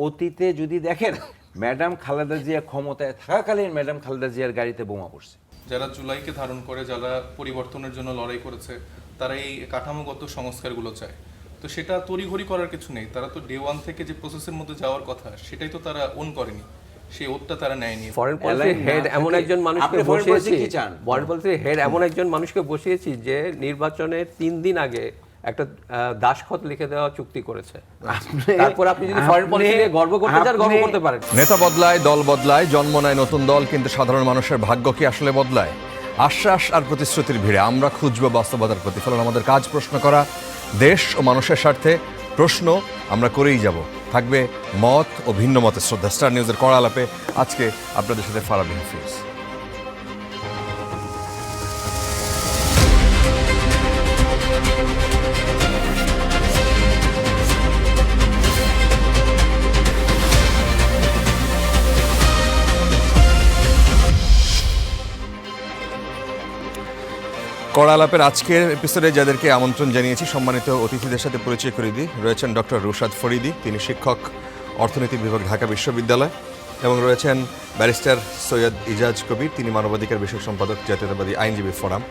অতীতে যদি দেখেন ম্যাডাম খালেদা জিয়া ক্ষমতায় থাকাকালীন ম্যাডাম খালেদা জিয়ার গাড়িতে বোমা পড়ছে। যারা জুলাইকে ধারণ করে, যারা পরিবর্তনের জন্য লড়াই করেছে, তারা এই কাঠামোগত সংস্কারগুলো চায়। তো সেটা তড়িঘড়ি করার কিছু নেই। তারা তো ডে ওয়ান থেকে যে প্রসেসের মধ্যে যাওয়ার কথা সেটাই তো তারা ওন করেনি, সেই ওটটা তারা নেয়নি। ফরেন পলিসির হেড এমন একজন মানুষকে বসিয়েছি, ফরেন পলিসির হেড এমন একজন মানুষকে বসিয়েছি যে নির্বাচনের 3 দিন আগে একটা দাসখত লিখে দেওয়া চুক্তি করেছে। তারপর আপনি যদি ফরেন পলিসি নিয়ে গর্ব করতে চান, গর্ব করতে পারেন। নেতা বদলায়, দল বদলায়, জন্ম নেয় নতুন দল, কিন্তু সাধারণ মানুষের ভাগ্য কি আসলে বদলায়? আশ্বাস আর প্রতিশ্রুতির ভিড়ে আমরা খুঁজব বাস্তবতার প্রতিফলন। আমাদের কাজ প্রশ্ন করা, দেশ ও মানুষের স্বার্থে প্রশ্ন আমরা করেই যাব। থাকবে মত ও ভিন্ন মতের শ্রদ্ধা। স্টার নিউজের কড়া আলাপে আজকে আপনাদের সাথে ফারাবি হাফিজ। কড়া আলাপের আজকের এপিসোডে যাদেরকে আমন্ত্রণ জানিয়েছি, সম্মানিত অতিথিদের সাথে পরিচয় করে দিই। রয়েছেন ডক্টর রুশাদ ফরিদি, তিনি শিক্ষক, অর্থনীতি বিভাগ, ঢাকা বিশ্ববিদ্যালয়। এবং রয়েছেন ব্যারিস্টার সৈয়দ ইজাজ কবির, তিনি মানবাধিকার বিষয়ক সম্পাদক, জাতীয়তাবাদী আইনজীবী ফোরাম।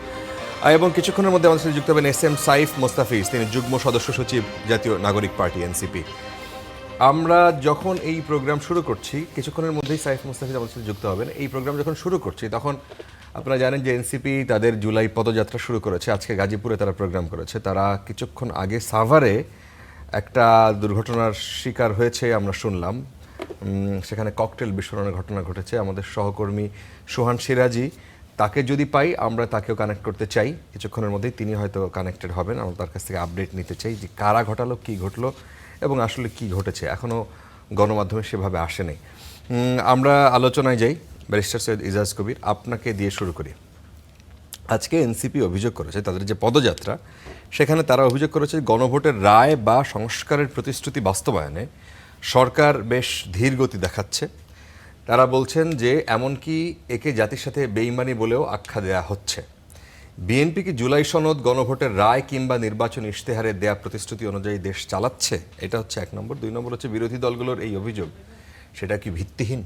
এবং কিছুক্ষণের মধ্যে আমাদের সাথে যুক্ত হবেন এস এম সাইফ মোস্তাফিজ, তিনি যুগ্ম সদস্য সচিব, জাতীয় নাগরিক পার্টি এনসিপি। আমরা যখন এই প্রোগ্রাম শুরু করছি, কিছুক্ষণের মধ্যেই সাইফ মোস্তাফিজ আমাদের সাথে যুক্ত হবেন। এই প্রোগ্রাম যখন শুরু করছি তখন আপনারা জানেন যে এনসিপি তাদের জুলাই পদযাত্রা শুরু করেছে। আজকে গাজীপুরে তারা প্রোগ্রাম করেছে। তারা কিছুক্ষণ আগে সাভারে একটা দুর্ঘটনার শিকার হয়েছে আমরা শুনলাম। সেখানে ককটেল বিস্ফোরণের ঘটনা ঘটেছে। আমাদের সহকর্মী সোহান সিরাজি, তাকে যদি পাই আমরা তাকেও কানেক্ট করতে চাই। কিছুক্ষণের মধ্যেই তিনি হয়তো কানেক্টেড হবেন। আমরা তার কাছ থেকে আপডেট নিতে চাই যে কারা ঘটালো, কী ঘটলো এবং আসলে কি ঘটেছে। এখনও গণমাধ্যমে সেভাবে আসেনি। আমরা আলোচনায় যাই। ব্যারিস্টার সৈয়দ ইজাজ কবির, আপনাকে দিয়ে শুরু করি। আজকে এনসিপি অভিযোগ করেছে তাদের যে পদযাত্রা, সেখানে তারা অভিযোগ করেছে গণভোটের রায় বা সংস্কারের প্রতিশ্রুতি বাস্তবায়নে সরকার বেশ ধীর গতি দেখাচ্ছে। তারা বলছেন যে এমনকি একে জাতির সাথে বেইমানি বলেও আখ্যা দেয়া হচ্ছে। বিএনপি কি জুলাই সনদ, গণভোটের রায় কিংবা নির্বাচন ইশতেহারে দেয়া প্রতিশ্রুতি অনুযায়ী দেশ চালাচ্ছে? এটা হচ্ছে 1 নম্বর। 2 নম্বর হচ্ছে বিরোধী দলগুলোর এই অভিযোগ, সেটা কি ভিত্তিহীন?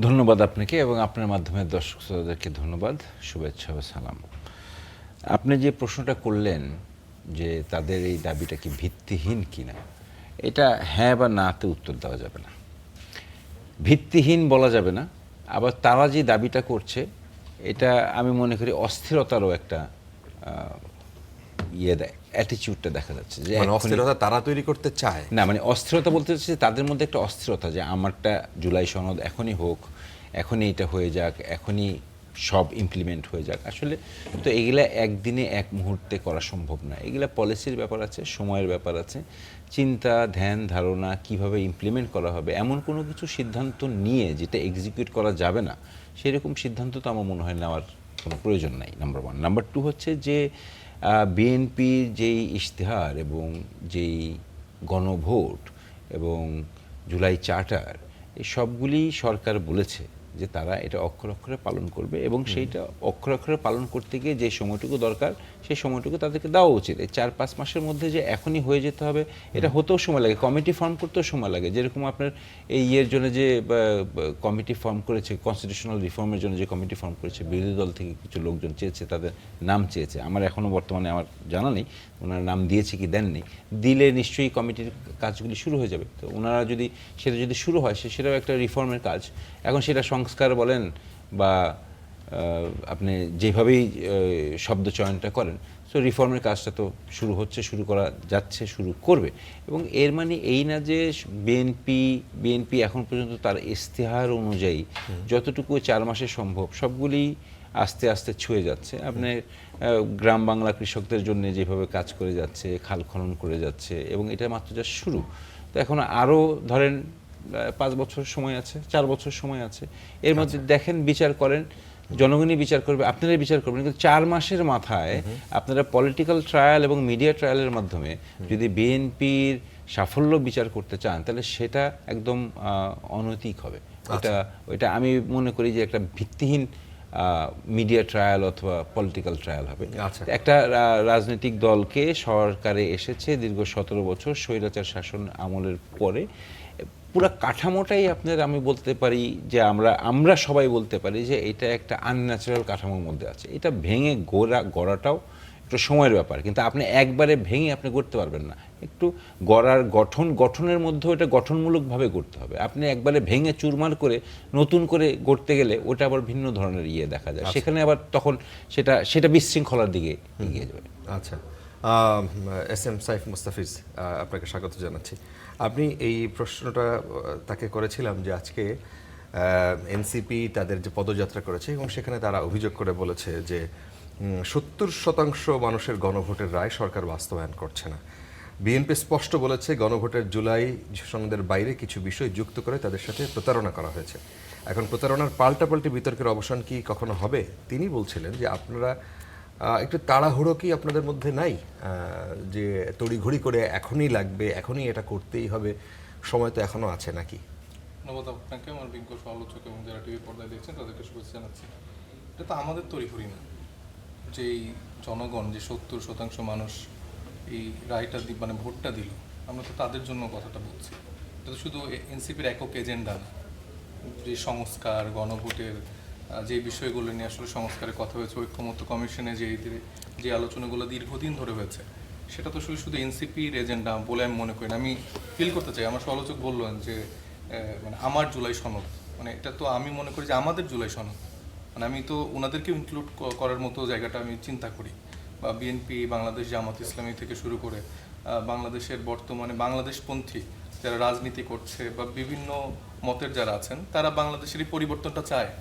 ধন্যবাদ আপনাকে এবং আপনার মাধ্যমে দর্শক শ্রোতাদেরকে ধন্যবাদ, শুভেচ্ছা ও সালাম। আপনি যে প্রশ্নটা করলেন যে তাদের এই দাবিটা কি ভিত্তিহীন কিনা, এটা হ্যাঁ বা নাতে উত্তর দেওয়া যাবে না। ভিত্তিহীন বলা যাবে না, আবার তারা যে দাবিটা করছে এটা আমি মনে করি অস্থিরতারও একটা দেয়, অ্যাটিটিউডটা দেখা যাচ্ছে যে অস্থিরতা তারা তৈরি করতে চায় না। মানে অস্থিরতা বলতে হচ্ছে তাদের মধ্যে একটা অস্থিরতা যে আমারটা জুলাই সনদ এখনই হোক, এখনই এটা হয়ে যাক, এখনই সব ইমপ্লিমেন্ট হয়ে যাক। আসলে তো এগুলা একদিনে এক মুহূর্তে করা সম্ভব না। এগুলা পলিসির ব্যাপার আছে, সময়ের ব্যাপার আছে, চিন্তা, ধ্যান, ধারণা, কিভাবে ইমপ্লিমেন্ট করা হবে, এমন কোনো কিছু সিদ্ধান্ত নিয়ে যেটা এক্সিকিউট করা যাবে না, সেরকম সিদ্ধান্ত তো আমার মনে হয় নেওয়ার কোনো প্রয়োজন নাই, নাম্বার 1। নাম্বার 2 হচ্ছে যে বিএনপির যেই ইশতেহার এবং যেই গণভোট এবং জুলাই চার্টার, এই সবগুলি সরকার বলেছে যে তারা এটা অক্ষরে অক্ষরে পালন করবে এবং সেইটা অক্ষরে অক্ষরে পালন করতে গিয়ে যে সময়টুকু দরকার সেই সময়টুকু তাদেরকে দেওয়া উচিত। এই 4-5 মাসের মধ্যে যে এখনই হয়ে যেতে হবে, এটা হতেও সময় লাগে, কমিটি ফর্ম করতেও সময় লাগে। যেরকম আপনার এই ইয়ের জন্য যে কমিটি ফর্ম করেছে, কনস্টিটিউশনাল রিফর্মের জন্য যে কমিটি ফর্ম করেছে, বিরোধী দল থেকে কিছু লোকজন চেয়েছে, তাদের নাম চেয়েছে। আমার এখনও বর্তমানে আমার জানা নেই ওনারা নাম দিয়েছে কি দেননি। দিলে নিশ্চয়ই কমিটির কাজগুলি শুরু হয়ে যাবে। তো ওনারা যদি সেটা যদি শুরু হয়, সেটাও একটা রিফর্মের কাজ। এখন সেটা সংস্কার বলেন বা আপনি যেভাবেই শব্দ চয়নটা করেন, সো রিফর্মের কাজটা তো শুরু হচ্ছে, শুরু করা যাচ্ছে, শুরু করবে। এবং এর মানে এই না যে বিএনপি এখন পর্যন্ত তার ইশতেহার অনুযায়ী যতটুকু 4 মাসে সম্ভব সবগুলি আস্তে আস্তে ছুঁয়ে যাচ্ছে। আপনি গ্রাম বাংলা কৃষকদের জন্য যেভাবে কাজ করে যাচ্ছে, খাল খনন করে যাচ্ছে, এবং এটা মাত্র যা শুরু। তো এখন আরও ধরেন 5 বছর সময় আছে, 4 বছর সময় আছে। এর মধ্যে দেখেন, বিচার করেন, জনগণই বিচার করবে, আপনারাই বিচার করবেন। কিন্তু 4 মাসের মাথায় আপনারা পলিটিক্যাল ট্রায়াল এবং মিডিয়া ট্রায়ালের মাধ্যমে যদি বিএনপির সাফল্য বিচার করতে চান, তাহলে সেটা একদম অনৈতিক হবে। ওইটা আমি মনে করি যে একটা ভিত্তিহীন মিডিয়া ট্রায়াল অথবা পলিটিক্যাল ট্রায়াল হবে। আচ্ছা। একটা রাজনৈতিক দলকে সরকারে এসেছে দীর্ঘ 17 বছর স্বৈরাচার শাসন আমলের পরে, পুরো কাঠামোটাই আপনার আমি বলতে পারি যে আমরা সবাই বলতে পারি যে এটা একটা আনন্যাচারাল কাঠামোর মধ্যে আছে। এটা ভেঙে গড়াটাও একটু সময়ের ব্যাপার, কিন্তু আপনি একবারে ভেঙে আপনি গড়তে পারবেন না। একটু গঠনের মধ্যেও এটা গঠনমূলকভাবে গড়তে হবে। আপনি একবারে ভেঙে চুরমার করে নতুন করে গড়তে গেলে ওটা আবার ভিন্ন ধরনের দেখা যায়, সেখানে আবার তখন সেটা বিশৃঙ্খলার দিকে এগিয়ে যাবে। আচ্ছা, এস এম সাইফ মুস্তাফিজ, আপনাকে স্বাগত জানাচ্ছি। আপনি এই প্রশ্নটা তাকে করেছিলাম যে আজকে এনসিপি তাদের যে পদযাত্রা করেছে এবং সেখানে তারা অভিযোগ করে বলেছে যে 70% মানুষের গণভোটের রায় সরকার বাস্তবায়ন করছে না। বিএনপি স্পষ্ট বলেছে গণভোটের জুলাই সনদের বাইরে কিছু বিষয় যুক্ত করে তাদের সাথে প্রতারণা করা হয়েছে। এখন প্রতারণার পাল্টাপাল্টি বিতর্কের অবসান কি কখনো হবে? তিনি বলছিলেন যে আপনারা একটু তাড়াহুড়ো কি আপনাদের মধ্যে নাই, যে তড়িঘড়ি করে এখনই লাগবে, এখনই এটা করতেই হবে, সময় তো এখনো আছে নাকি? ধন্যবাদ আপনাকে, আমার বিজ্ঞ সমালোচক এবং যারা টিভি পর্দায় দেখছেন তাদেরকে শুভেচ্ছা জানাচ্ছি। এটা তো আমাদের তড়িঘড়ি না, যেই জনগণ যে 70% মানুষ এই রায়টা মানে ভোটটা দিল, আমরা তো তাদের জন্য কথাটা বলছি। এটা তো শুধু এনসিপির একক এজেন্ডা না, যে সংস্কার গণভোটের যে বিষয়গুলো নিয়ে আসলে সংস্কারের কথা হয়েছে, ঐক্যমত্য কমিশনে যে আলোচনাগুলো দীর্ঘদিন ধরে হয়েছে, সেটা তো আসলে শুধু এনসিপির এজেন্ডা বলে আমি মনে করি না। আমি ফিল করতে চাই, আমার সমালোচক বললেন যে মানে আমার জুলাই সনদ, মানে এটা তো আমি মনে করি যে আমাদের জুলাই সনদ, মানে আমি তো ওনাদেরকেও ইনক্লুড করার মতো জায়গাটা আমি চিন্তা করি। বা বিএনপি, বাংলাদেশ জামাত ইসলামী থেকে শুরু করে বাংলাদেশের বর্তমানে বাংলাদেশপন্থী যারা রাজনীতি করছে বা বিভিন্ন মতের যারা আছেন, তারা বাংলাদেশেরই পরিবর্তনটা চায়।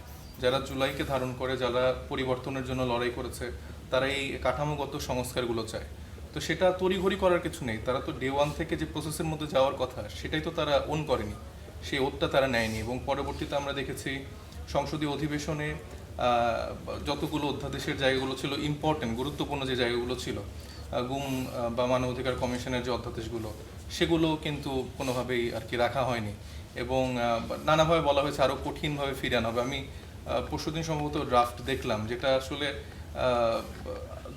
যারা জুলাইকে ধারণ করে, যারা পরিবর্তনের জন্য লড়াই করেছে, তারা এই কাঠামোগত সংস্কারগুলো চায়। তো সেটা তড়িঘড়ি করার কিছু নেই। তারা তো ডে ওয়ান থেকে যে প্রসেসের মধ্যে যাওয়ার কথা, সেটাই তো তারা ওন করেনি, সেই ওতটা তারা নেয়নি। এবং পরবর্তীতে আমরা দেখেছি সংসদীয় অধিবেশনে যতগুলো অধ্যাদেশের জায়গাগুলো ছিল ইম্পর্টেন্ট, গুরুত্বপূর্ণ যে জায়গাগুলো ছিল, গুম বা মানবাধিকার কমিশনের যে অধ্যাদেশগুলো, সেগুলো কিন্তু কোনোভাবেই আর কি রাখা হয়নি এবং নানাভাবে বলা হয়েছে আরও কঠিনভাবে ফিরে আনা হবে। আমি পরশুদিন সম্ভবত ড্রাফট দেখলাম, যেটা আসলে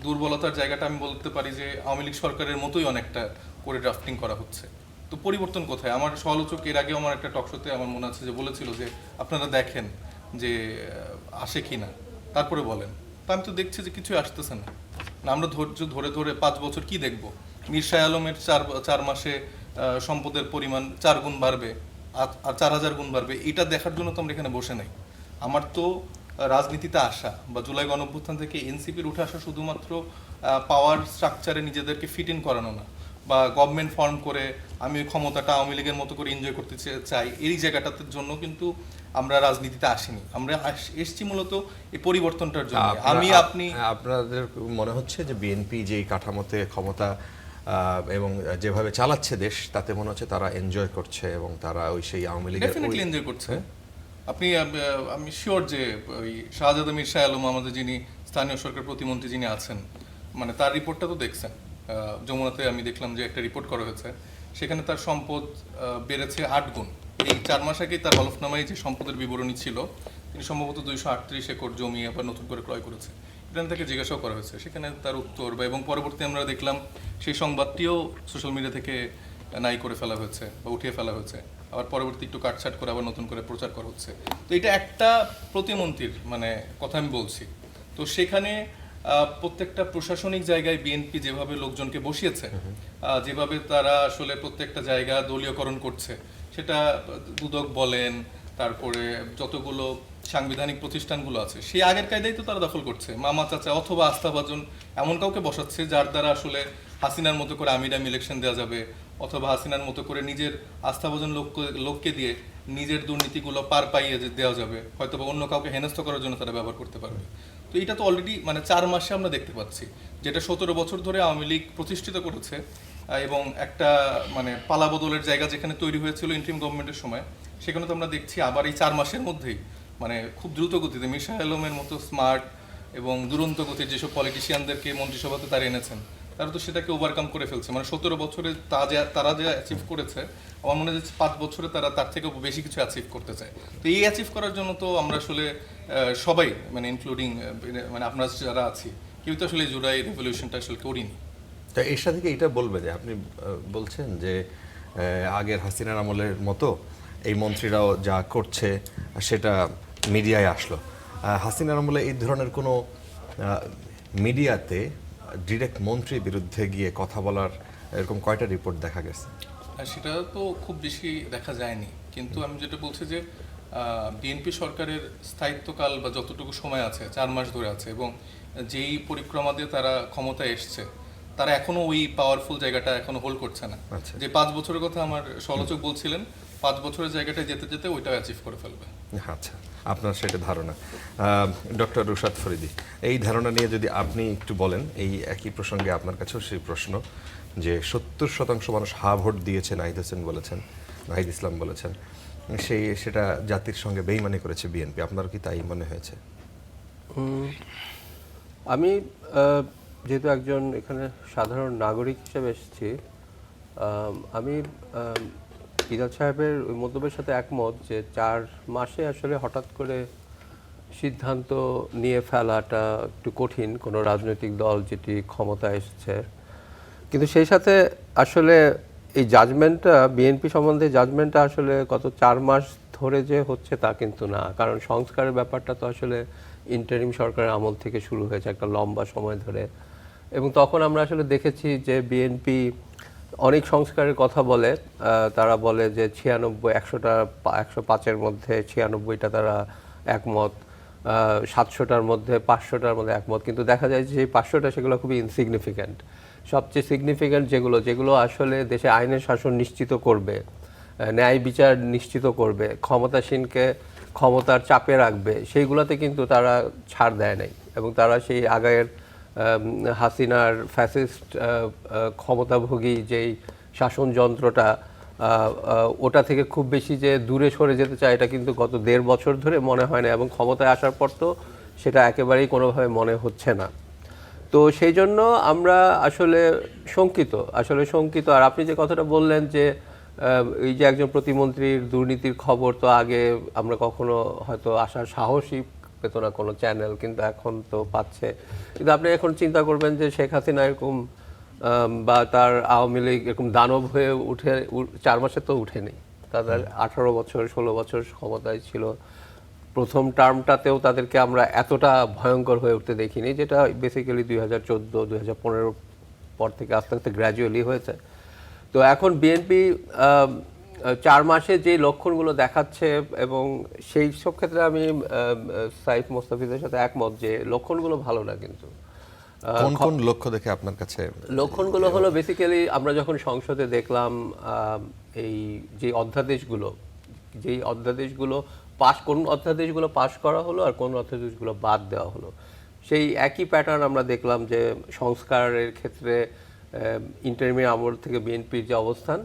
দুর্বলতার জায়গাটা আমি বলতে পারি যে আওয়ামী লীগ সরকারের মতোই অনেকটা করে ড্রাফটিং করা হচ্ছে। তো পরিবর্তন কোথায়? আমার সমালোচক এর আগে আমার একটা টকশোতে আমার মনে আছে যে বলেছিল যে আপনারা দেখেন যে আসে কি না, তারপরে বলেন। তা আমি তো দেখছি যে কিছুই আসতেছে না। আমরা ধৈর্য ধরে ধরে 5 বছর কি দেখব? মীর শাহ আলমের 4 মাসে সম্পদের পরিমাণ 4 গুণ বাড়বে আর 4000 গুণ বাড়বে, এটা দেখার জন্য তো আমরা এখানে বসে নাই। আমার তো রাজনীতিতে আসা বা জুলাই গণঅভ্যুত্থান থেকে এনসিপির উঠে আসা শুধুমাত্র পাওয়ার স্ট্রাকচারে নিজেদেরকে ফিট ইন করানো না, বা গভর্নমেন্ট ফর্ম করে আমি ওই ক্ষমতাটা আওয়ামী লীগের মতো করে এনজয় করতে চাই, এই জায়গাটার জন্য কিন্তু আমরা রাজনীতিতে আসিনি। আমরা এসছি মূলত এই পরিবর্তনটার জন্য। আপনাদের মনে হচ্ছে যে বিএনপি যেই কাঠামোতে ক্ষমতা এবং যেভাবে চালাচ্ছে দেশ, তাতে মনে হচ্ছে তারা এনজয় করছে এবং তারা ওই সেই আওয়ামী লীগের ডেফিনেটলি এনজয় করছে। আমি শিওর যে ওই শাহজাদা মীর শাহ আলম, আমাদের যিনি স্থানীয় সরকার প্রতিমন্ত্রী যিনি আছেন, মানে তার রিপোর্টটা তো দেখছেন। যমুনাতে আমি দেখলাম যে একটা রিপোর্ট করা হয়েছে, সেখানে তার সম্পদ বেড়েছে 8 গুণ। এই 4 মাস আগেই তার হলফনামায় যে সম্পদের বিবরণী ছিল, তিনি সম্ভবত 238 একর জমি আবার নতুন করে ক্রয় করেছে। এটা তাকে জিজ্ঞাসাও করা হয়েছে, সেখানে তার উত্তর এবং পরবর্তী আমরা দেখলাম সেই সংবাদটিও সোশ্যাল মিডিয়া থেকে নাই করে ফেলা হয়েছে বা উঠিয়ে ফেলা হয়েছে, আবার পরবর্তী একটু কাটছাট করে আবার নতুন করে প্রচার করা হচ্ছে। তো এটা একটা প্রতিমন্ত্রীর মানে কথা আমি বলছি। তো সেখানে প্রত্যেকটা প্রশাসনিক জায়গায় বিএনপি যেভাবে লোকজনকে বসিয়েছে, যেভাবে তারা আসলে প্রত্যেকটা জায়গা দলীয়করণ করছে, সেটা দুদক বলেন, তারপরে যতগুলো সাংবিধানিক প্রতিষ্ঠানগুলো আছে, সেই আগের কায়দাই তো তারা দখল করছে। মামা চাচা অথবা আস্থাভাজন এমন কাউকে বসাচ্ছে যার দ্বারা আসলে হাসিনার মতো করে আমিরাম ইলেকশন দেওয়া যাবে, অথবা হাসিনার মতো করে নিজের আস্থাভাজন লোককে দিয়ে নিজের দুর্নীতিগুলো পার পাইয়ে দেওয়া যাবে, হয়তো বা অন্য কাউকে হেনস্থ করার জন্য তারা ব্যবহার করতে পারবে। তো এটা তো অলরেডি মানে 4 মাসে আমরা দেখতে পাচ্ছি, যেটা 17 বছর ধরে আওয়ামী লীগ প্রতিষ্ঠিত করেছে এবং একটা মানে পালাবদলের জায়গা যেখানে তৈরি হয়েছিল ইন্টারিম গভর্নমেন্টের সময়, সেখানে তো আমরা দেখছি আবার এই 4 মাসের মধ্যেই মানে খুব দ্রুত গতিতে মীর শাহ আলমের মতো স্মার্ট এবং দুরন্ত গতির যেসব পলিটিশিয়ানদেরকে মন্ত্রিসভাতে তারা এনেছেন, তারা তো সেটাকে ওভারকাম করে ফেলছে। মানে 17 বছরে তারা যে অ্যাচিভ করেছে, আমার মনে হয় যে 5 বছরে তারা তার থেকে বেশি কিছু অ্যাচিভ করতে চায়। তো এই অ্যাচিভ করার জন্য তো আমরা আসলে সবাই, মানে ইনক্লুডিং মানে আপনারা যারা আছি, কেউ তো আসলে জুলাই রেভলিউশনটা আসলে করিনি। তা এর সাথে কি এটা বলবে যে আপনি বলছেন যে আগের হাসিনার আমলের মতো এই মন্ত্রীরাও যা করছে সেটা মিডিয়ায় আসলো, হাসিনার আমলে এই ধরনের কোনো মিডিয়াতে ডিরেক্ট মন্ত্রীর বিরুদ্ধে গিয়ে কথা বলার এরকম কয়টা রিপোর্ট দেখা গেছে? আর সেটা তো খুব বেশি দেখা যায়নি, কিন্তু আমি যেটা বলছি যে বিএনপি সরকারের স্থায়িত্বকাল বা যতটুকু সময় আছে 4 মাস ধরে আছে, এবং যেই পরিক্রমা দিয়ে তারা ক্ষমতায় এসছে তারা এখনো ওই পাওয়ারফুল জায়গাটা এখনো হোল্ড করছে না। আচ্ছা। যে 5 বছরের কথা আমার সমালোচক বলছিলেন, 5 বছরের জায়গাটায় যেতে যেতে ওইটা অ্যাচিভ করে ফেলবে। আচ্ছা, আপনার সেটা ধারণা। ডক্টর রুশাদ ফরিদী, এই ধারণা নিয়ে যদি আপনি একটু বলেন। এই একই প্রসঙ্গে আপনার কাছেও সেই প্রশ্ন যে 70% মানুষ হা ভোট দিয়েছে, নাহিদ হোসেন বলেছেন, নাহিদ ইসলাম বলেছেন সেটা জাতির সঙ্গে বেইমানি করেছে বিএনপি, আপনার কি তাই মনে হয়েছে? আমি যেহেতু একজন এখানে সাধারণ নাগরিক হিসেবে এসেছি, আমি ইজাদ সাহেবের ওই মন্তব্যের সাথে একমত যে 4 মাসে আসলে হঠাৎ করে সিদ্ধান্ত নিয়ে ফেলাটা একটু কঠিন কোনো রাজনৈতিক দল যেটি ক্ষমতায় এসেছে। কিন্তু সেই সাথে আসলে এই জাজমেন্টটা, বিএনপি সম্বন্ধে জাজমেন্টটা আসলে গত 4 মাস ধরে যে হচ্ছে তা কিন্তু না, কারণ সংস্কারের ব্যাপারটা তো আসলে ইন্টারিম সরকারের আমল থেকে শুরু হয়েছে একটা লম্বা সময় ধরে। এবং তখন আমরা আসলে দেখেছি যে বিএনপি অনেক সংস্কারের কথা বলে, তারা বলে যে 105-এর মধ্যে 96টা তারা একমত, 700টার মধ্যে 500টার মধ্যে একমত, কিন্তু দেখা যায় যে 500টা সেগুলো খুবই ইনসিগনিফিক্যান্ট। সবচেয়ে সিগনিফিক্যান্ট যেগুলো আসলে দেশে আইনের শাসন নিশ্চিত করবে, ন্যায় বিচার নিশ্চিত করবে, ক্ষমতাসীনকে ক্ষমতার চাপে রাখবে, সেইগুলোতে কিন্তু তারা ছাড় দেয় নাই। এবং তারা সেই আগের হাসিনার ফ্যাসিস্ট ক্ষমতাভোগী যেই শাসন যন্ত্রটা, ওটা থেকে খুব বেশি যে দূরে সরে যেতে চায় এটা কিন্তু গত 1.5 বছর ধরে মনে হয় না, এবং ক্ষমতায় আসার পর তো সেটা একেবারেই কোনোভাবে মনে হচ্ছে না। তো সেই জন্য আমরা আসলে শঙ্কিত। আর আপনি যে কথাটা বললেন যে এই যে একজন প্রতিমন্ত্রীর দুর্নীতির খবর তো আগে আমরা কখনো হয়তো আসার সাহসই পেত না কোনো চ্যানেল, কিন্তু এখন তো পাচ্ছে। কিন্তু আপনি এখন চিন্তা করবেন যে শেখ হাসিনা এরকম বা তার আওয়ামী লীগ এরকম দানব হয়ে 4 মাসে তো উঠেনি। তাদের 18 বছর 16 বছর ক্ষমতায় ছিল। প্রথম টার্মটাতেও তাদেরকে আমরা এতটা ভয়ঙ্কর হয়ে উঠতে দেখিনি, যেটা বেসিক্যালি 2014-2015 পর থেকে আস্তে আস্তে গ্র্যাজুয়ালি হয়েছে। তো এখন বিএনপি 4 মাসে যে লক্ষণগুলো দেখাচ্ছে, এবং সেই সব ক্ষেত্রে আমি সাইফ মোস্তাফিজের সাথে একমত যে লক্ষণগুলো ভালো না। কিন্তু কোন কোন লক্ষ্য দেখে আপনার কাছে? লক্ষণগুলো হলো বেসিক্যালি আমরা যখন সংসদে দেখলাম এই যে অধ্যাদেশগুলো কোন অধ্যাদেশগুলো পাশ করা হলো আর কোন অধ্যাদেশগুলো বাদ দেওয়া হলো, সেই একই প্যাটার্ন আমরা দেখলাম যে সংস্কারের ক্ষেত্রে ইন্টারিমের আমল থেকে বিএনপির যে অবস্থান,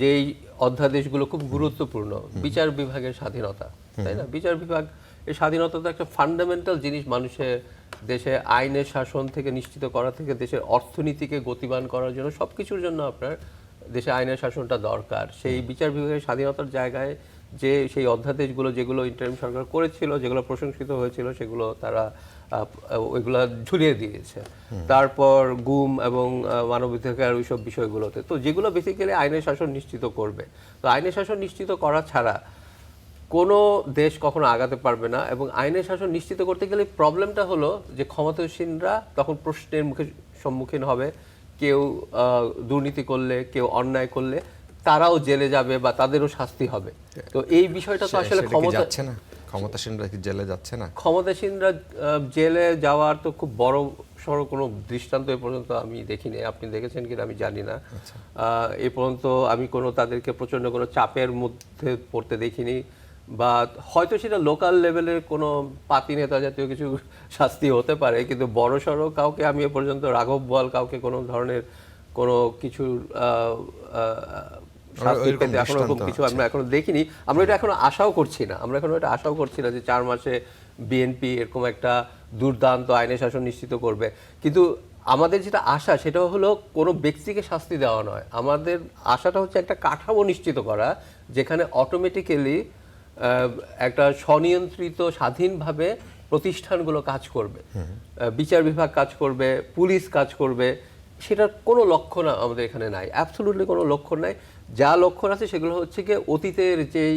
যেই অধ্যাদেশগুলো খুব গুরুত্বপূর্ণ, বিচার বিভাগের স্বাধীনতা, তাই না? বিচার বিভাগ এই স্বাধীনতা তো একটা ফান্ডামেন্টাল জিনিস, মানুষের দেশে আইনের শাসন থেকে নিশ্চিত করা থেকে দেশের অর্থনীতিকে গতিবান করার জন্য সবকিছুর জন্য আপনার দেশে আইনের শাসনটা দরকার। সেই বিচার বিভাগের স্বাধীনতার জায়গায় যে সেই অধ্যাদেশগুলো যেগুলো ইন্টারিম সরকার করেছিল, যেগুলো প্রশংসিত হয়েছিল, সেগুলো তারা ওইগুলো ঝুলিয়ে দিয়েছে। তারপর গুম এবং মানবাধিকার ওইসব বিষয়গুলোতে, তো যেগুলো বেসিক্যালি আইনের শাসন নিশ্চিত করবে। তো আইনের শাসন নিশ্চিত করা ছাড়া কোনো দেশ কখনো আগাতে পারবে না। এবং আইনের শাসন নিশ্চিত করতে গেলে প্রবলেমটা হলো যে ক্ষমতাসীনরা তখন প্রশ্নের সম্মুখীন হবে। কেউ দুর্নীতি করলে, কেউ অন্যায় করলে তারাও জেলে যাবে বা তাদেরও শাস্তি হবে। তো এই বিষয়টা তো আসলে ক্ষমতাসীনরা কি জেলে যাচ্ছে না? ক্ষমতাসীনরা জেলে যাওয়ার তো খুব বড় সড়ো কোনো দৃষ্টান্ত এ পর্যন্ত আমি দেখিনি। আপনি দেখেছেন কিনা আমি জানি না। এ পর্যন্ত আমি তাদেরকে প্রচন্ড কোনো চাপের মধ্যে পড়তে দেখিনি, বা হয়তো সেটা লোকাল লেভেলের কোনো পাতি নেতা জাতীয় কিছু শাস্তি হতে পারে, কিন্তু বড় সড়ো কাউকে আমি এ পর্যন্ত রাঘব বোয়াল কাউকে কোনো ধরনের কোনো কিছু শাস্তি পেতে এখনো এরকম কিছু আমরা এখনো দেখিনি। আমরা এটা এখনো আশাও করছি না যে 4 মাসে বিএনপি এরকম একটা দুর্দান্ত আইনের শাসন নিশ্চিত করবে। কিন্তু আমাদের যেটা আশা সেটা হলো কোনো ব্যক্তিকে শাস্তি দেওয়া নয়, আমাদের আশাটা হচ্ছে একটা কাঠামো নিশ্চিত করা যেখানে অটোমেটিক্যালি একটা স্বনিয়ন্ত্রিত স্বাধীনভাবে প্রতিষ্ঠানগুলো কাজ করবে, বিচার বিভাগ কাজ করবে, পুলিশ কাজ করবে। সেটার কোনো লক্ষণ আমাদের এখানে নাই, অ্যাবসলিউটলি কোনো লক্ষণ নাই। যা লক্ষণ আছে সেগুলো হচ্ছে কি অতীতের যেই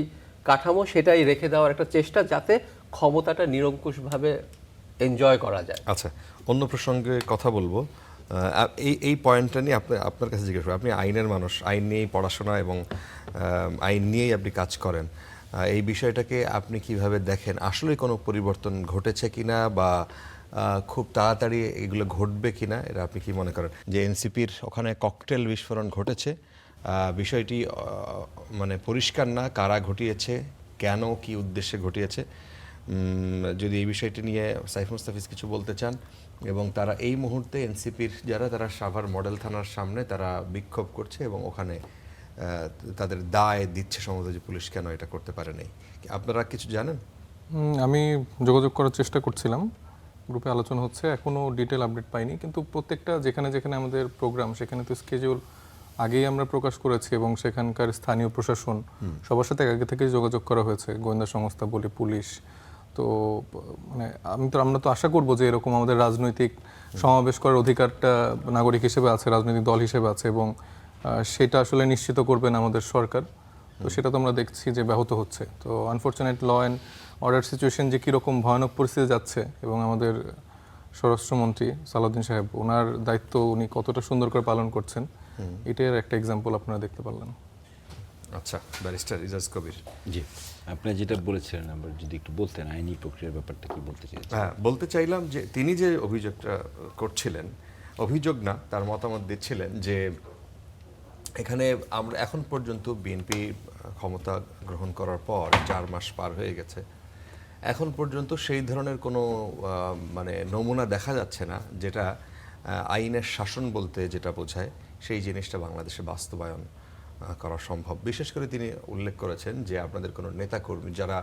কাঠামো সেটাই রেখে দেওয়ার একটা চেষ্টা, যাতে ক্ষমতাটা নিরঙ্কুশভাবে এনজয় করা যায়। আচ্ছা, অন্য প্রসঙ্গে কথা বলবো। এই পয়েন্টটা নিয়ে আপনার কাছে জিজ্ঞেস করব। আপনি আইনের মানুষ, আইন নিয়েই পড়াশোনা এবং আইন নিয়েই আপনি কাজ করেন। এই বিষয়টাকে আপনি কিভাবে দেখেন? আসলে কোনো পরিবর্তন ঘটেছে কিনা বা খুব তাড়াতাড়ি এগুলো ঘটবে কিনা, এটা আপনি কি মনে করেন? যে এনসিপির ওখানে ককটেল বিস্ফোরণ ঘটেছে, বিষয়টি মানে পরিষ্কার না কারা ঘটিয়েছে, কেন, কি উদ্দেশ্যে ঘটিয়েছে। যদি এই বিষয়টি নিয়ে সাইফ মুস্তাফিজ কিছু বলতে চান, এবং তারা এই মুহূর্তে এনসিপির যারা, তারা সাভার মডেল থানার সামনে তারা বিক্ষোভ করছে এবং ওখানে তাদের দায় দিচ্ছে সম্ভবত যে পুলিশ কেন এটা করতে পারে নাই। আপনারা কিছু জানেন? আমি যোগাযোগ করার চেষ্টা করছিলাম, গ্রুপে আলোচনা হচ্ছে, এখনো ডিটেল আপডেট পাইনি। কিন্তু প্রত্যেকটা যেখানে যেখানে আমাদের প্রোগ্রাম সেখানে তো স্কেডিউল আগেই আমরা প্রকাশ করেছি এবং সেখানকার স্থানীয় প্রশাসন সবার সাথে আগে থেকেই যোগাযোগ করা হয়েছে, গোয়েন্দা সংস্থা বলি, পুলিশ। তো মানে আমরা তো আশা করব যে এরকম আমাদের রাজনৈতিক সমাবেশ করার অধিকারটা নাগরিক হিসেবে আছে, রাজনৈতিক দল হিসেবে আছে, এবং সেটা আসলে নিশ্চিত করবেন আমাদের সরকার। তো সেটা তো আমরা দেখছি যে ব্যাহত হচ্ছে। তো unfortunate law and order situation যে কীরকম ভয়ানক পরিস্থিতি যাচ্ছে, এবং আমাদের স্বরাষ্ট্রমন্ত্রী সালাউদ্দিন সাহেব, ওনার দায়িত্ব উনি কতটা সুন্দর করে পালন করছেন, এটার একটা এক্সাম্পল আপনারা দেখতে পারলেন। আচ্ছা, ব্যারিস্টার ইজাজ কবির। জি, আপনি যেটা বলেছিলেন আবার যদি একটু বলতেন আইনি প্রক্রিয়ার ব্যাপারটা কি বলতে চাইছেন? হ্যাঁ, বলতে চাইলাম যে তিনি যে অভিযোগটা করছিলেন, অভিযোগ না, তার মতামত দিচ্ছিলেন যে এখানে আমরা এখন পর্যন্ত বিএনপি ক্ষমতা গ্রহণ করার পর 4 মাস পার হয়ে গেছে, এখন পর্যন্ত সেই ধরনের কোনো মানে নমুনা দেখা যাচ্ছে না যেটা আইনের শাসন বলতে যেটা বোঝায় সেই জিনিসটা বাংলাদেশে বাস্তবায়ন করা সম্ভব। বিশেষ করে তিনি উল্লেখ করেছেন যে আপনাদের কোনো নেতাকর্মী যারা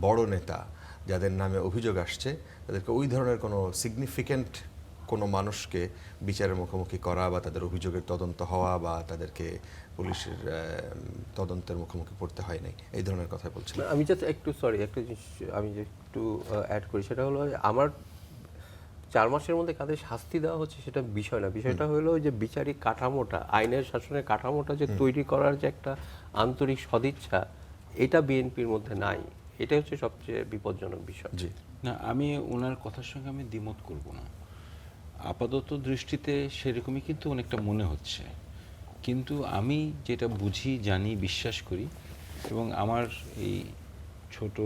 বড় নেতা, যাদের নামে অভিযোগ আসছে, তাদেরকে ওই ধরনের কোনো সিগনিফিক্যান্ট কোনো মানুষকে বিচারের মুখোমুখি করা বা তাদের অভিযোগের তদন্ত হওয়া বা তাদেরকে পুলিশের তদন্তের মুখোমুখি পড়তে হয় নাই, এই ধরনের কথা বলছিলেন। আমি জাস্ট একটু একটা জিনিস আমি একটু অ্যাড করি, সেটা হলো আমার 4 মাসের মধ্যে কাদের শাস্তি দেওয়া হচ্ছে সেটা বিষয় না, বিষয়টা হলো যে বিচারিক কাঠামোটা, আইনের শাসনের কাঠামোটা যে তৈরি করার যে একটা আন্তরিক সদিচ্ছা, এটা বিএনপির মধ্যে নাই। এটা হচ্ছে সবচেয়ে বিপজ্জনক বিষয়। জি না, আমি ওনার কথার সঙ্গে আমি দ্বিমত করব না। আপাতত দৃষ্টিতে সেরকমই কিন্তু অনেকটা মনে হচ্ছে, কিন্তু আমি যেটা বুঝি, জানি, বিশ্বাস করি, এবং আমার এই ছোট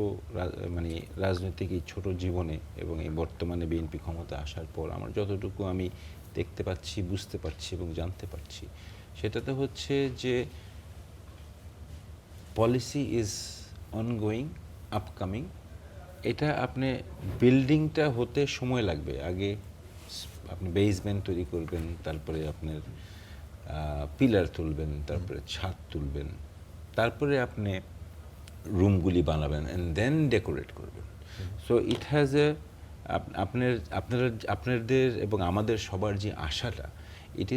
মানে রাজনৈতিক এই ছোট জীবনে এবং এই বর্তমানে বিএনপি ক্ষমতা আসার পর আমার যতটুকু আমি দেখতে পাচ্ছি, বুঝতে পারছি এবং জানতে পারছি, সেটাতে হচ্ছে যে পলিসি ইজ অনগোয়িং, আপকামিং। এটা আপনি বিল্ডিংটা হতে সময় লাগবে। আগে আপনি বেসমেন্ট তৈরি করবেন, তারপরে আপনার পিলার তুলবেন, তারপরে ছাদ তুলবেন, তারপরে আপনি রুমগুলি বানাবেন অ্যান্ড দেন ডেকোরেট করবেন। সো ইট হ্যাজ এ আপনাদের এবং আমাদের সবার যে আশাটা, it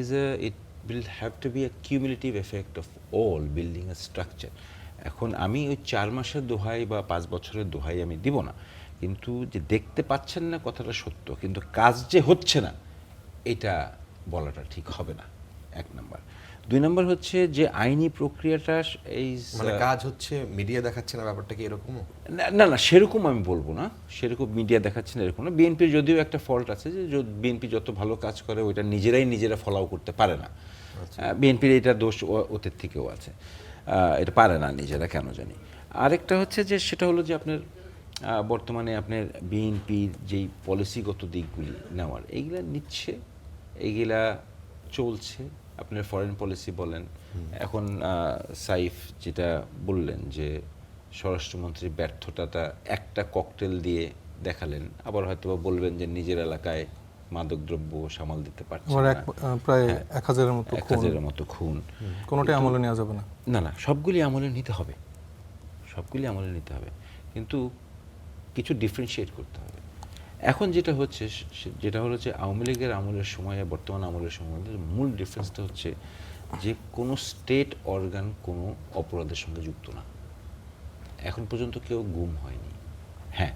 will have to be a cumulative effect of all building a structure. এখন আমি ওই 4 মাসের দোহাই বা 5 বছরের দোহাই আমি দিব না, কিন্তু যে দেখতে পাচ্ছেন না কথাটা সত্য, কিন্তু কাজ যে হচ্ছে না এটা বলাটা ঠিক হবে না, 1 নাম্বার। 2 নাম্বার হচ্ছে যে আইনি প্রক্রিয়াটা এই মানে কাজ হচ্ছে, মিডিয়া দেখাচ্ছে না, ব্যাপারটা কি এরকম? না না, সেরকম আমি বলবো না, সেরকম মিডিয়া দেখাচ্ছে না এরকম না। বিএনপির যদিও একটা ফল্ট আছে যে বিএনপি যত ভালো কাজ করে ওইটা নিজেরা ফলাও করতে পারে না। বিএনপির এটা দোষ ওদের থেকেও আছে, এটা পারে না নিজেরা, কেন জানি। আরেকটা হচ্ছে যে সেটা হলো যে আপনার বর্তমানে আপনার বিএনপির যেই পলিসিগত দিকগুলি নেওয়ার, এইগুলা নিচ্ছে, এইগুলা চলছে। আপনার ফরেন পলিসি বলেন, এখন সাইফ যেটা বললেন যে স্বরাষ্ট্রমন্ত্রীর ব্যর্থতাটা একটা ককটেল দিয়ে দেখালেন, আবার হয়তো বলবেন যে নিজের এলাকায় মাদকদ্রব্য সামাল দিতে পারছে না, প্রায় 1000-এর মতো খুন, কোনোটাই আমলে নেওয়া যাবে না। না, সবগুলি আমলে নিতে হবে, কিন্তু কিছু ডিফারেন্সিয়েট করতে হবে। এখন যেটা হচ্ছে যেটা হলো যে আওয়ামী লীগের আমলের সময় আর বর্তমান আমলের সময় মূল ডিফারেন্সটা হচ্ছে যে কোনো স্টেট অর্গান কোনো অপরাধের সঙ্গে যুক্ত না। এখন পর্যন্ত কেউ গুম হয়নি। হ্যাঁ,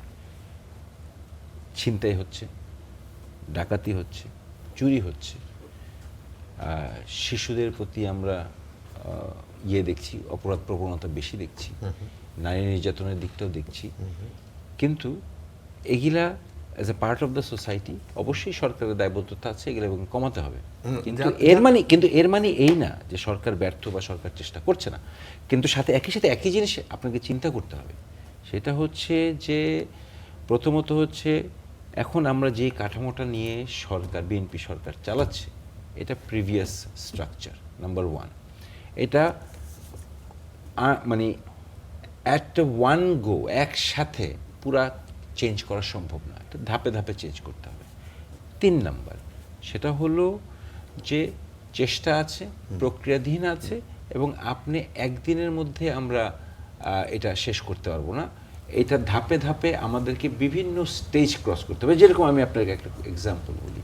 ছিনতাই হচ্ছে, ডাকাতি হচ্ছে, চুরি হচ্ছে, শিশুদের প্রতি আমরা দেখছি, অপরাধ প্রবণতা বেশি দেখছি, নারী নির্যাতনের দিকটাও দেখছি। কিন্তু এগুলা as a part of the society অবশ্যই সরকারের দায়বদ্ধতা আছে এগুলো এবং কমাতে হবে। কিন্তু এর মানে এই না যে সরকার ব্যর্থ বা সরকার চেষ্টা করছে না। কিন্তু একই সাথে একই জিনিস আপনাকে চিন্তা করতে হবে, সেটা হচ্ছে যে প্রথমত হচ্ছে এখন আমরা যে কাঠামোটা নিয়ে সরকার বিএনপি সরকার চালাচ্ছে এটা প্রিভিয়াস স্ট্রাকচার নাম্বার ওয়ান। এটা মানে অ্যাট ওয়ান গো একসাথে পুরা চেঞ্জ করা সম্ভব না, এটা ধাপে ধাপে চেঞ্জ করতে হবে। 3 নাম্বার সেটা হলো যে চেষ্টা আছে, প্রক্রিয়াধীন আছে, এবং আপনি একদিনের মধ্যে আমরা এটা শেষ করতে পারবো না। এটা ধাপে ধাপে আমাদেরকে বিভিন্ন স্টেজ ক্রস করতে হবে। যেরকম আমি আপনাকে একটা এক্সাম্পল বলি,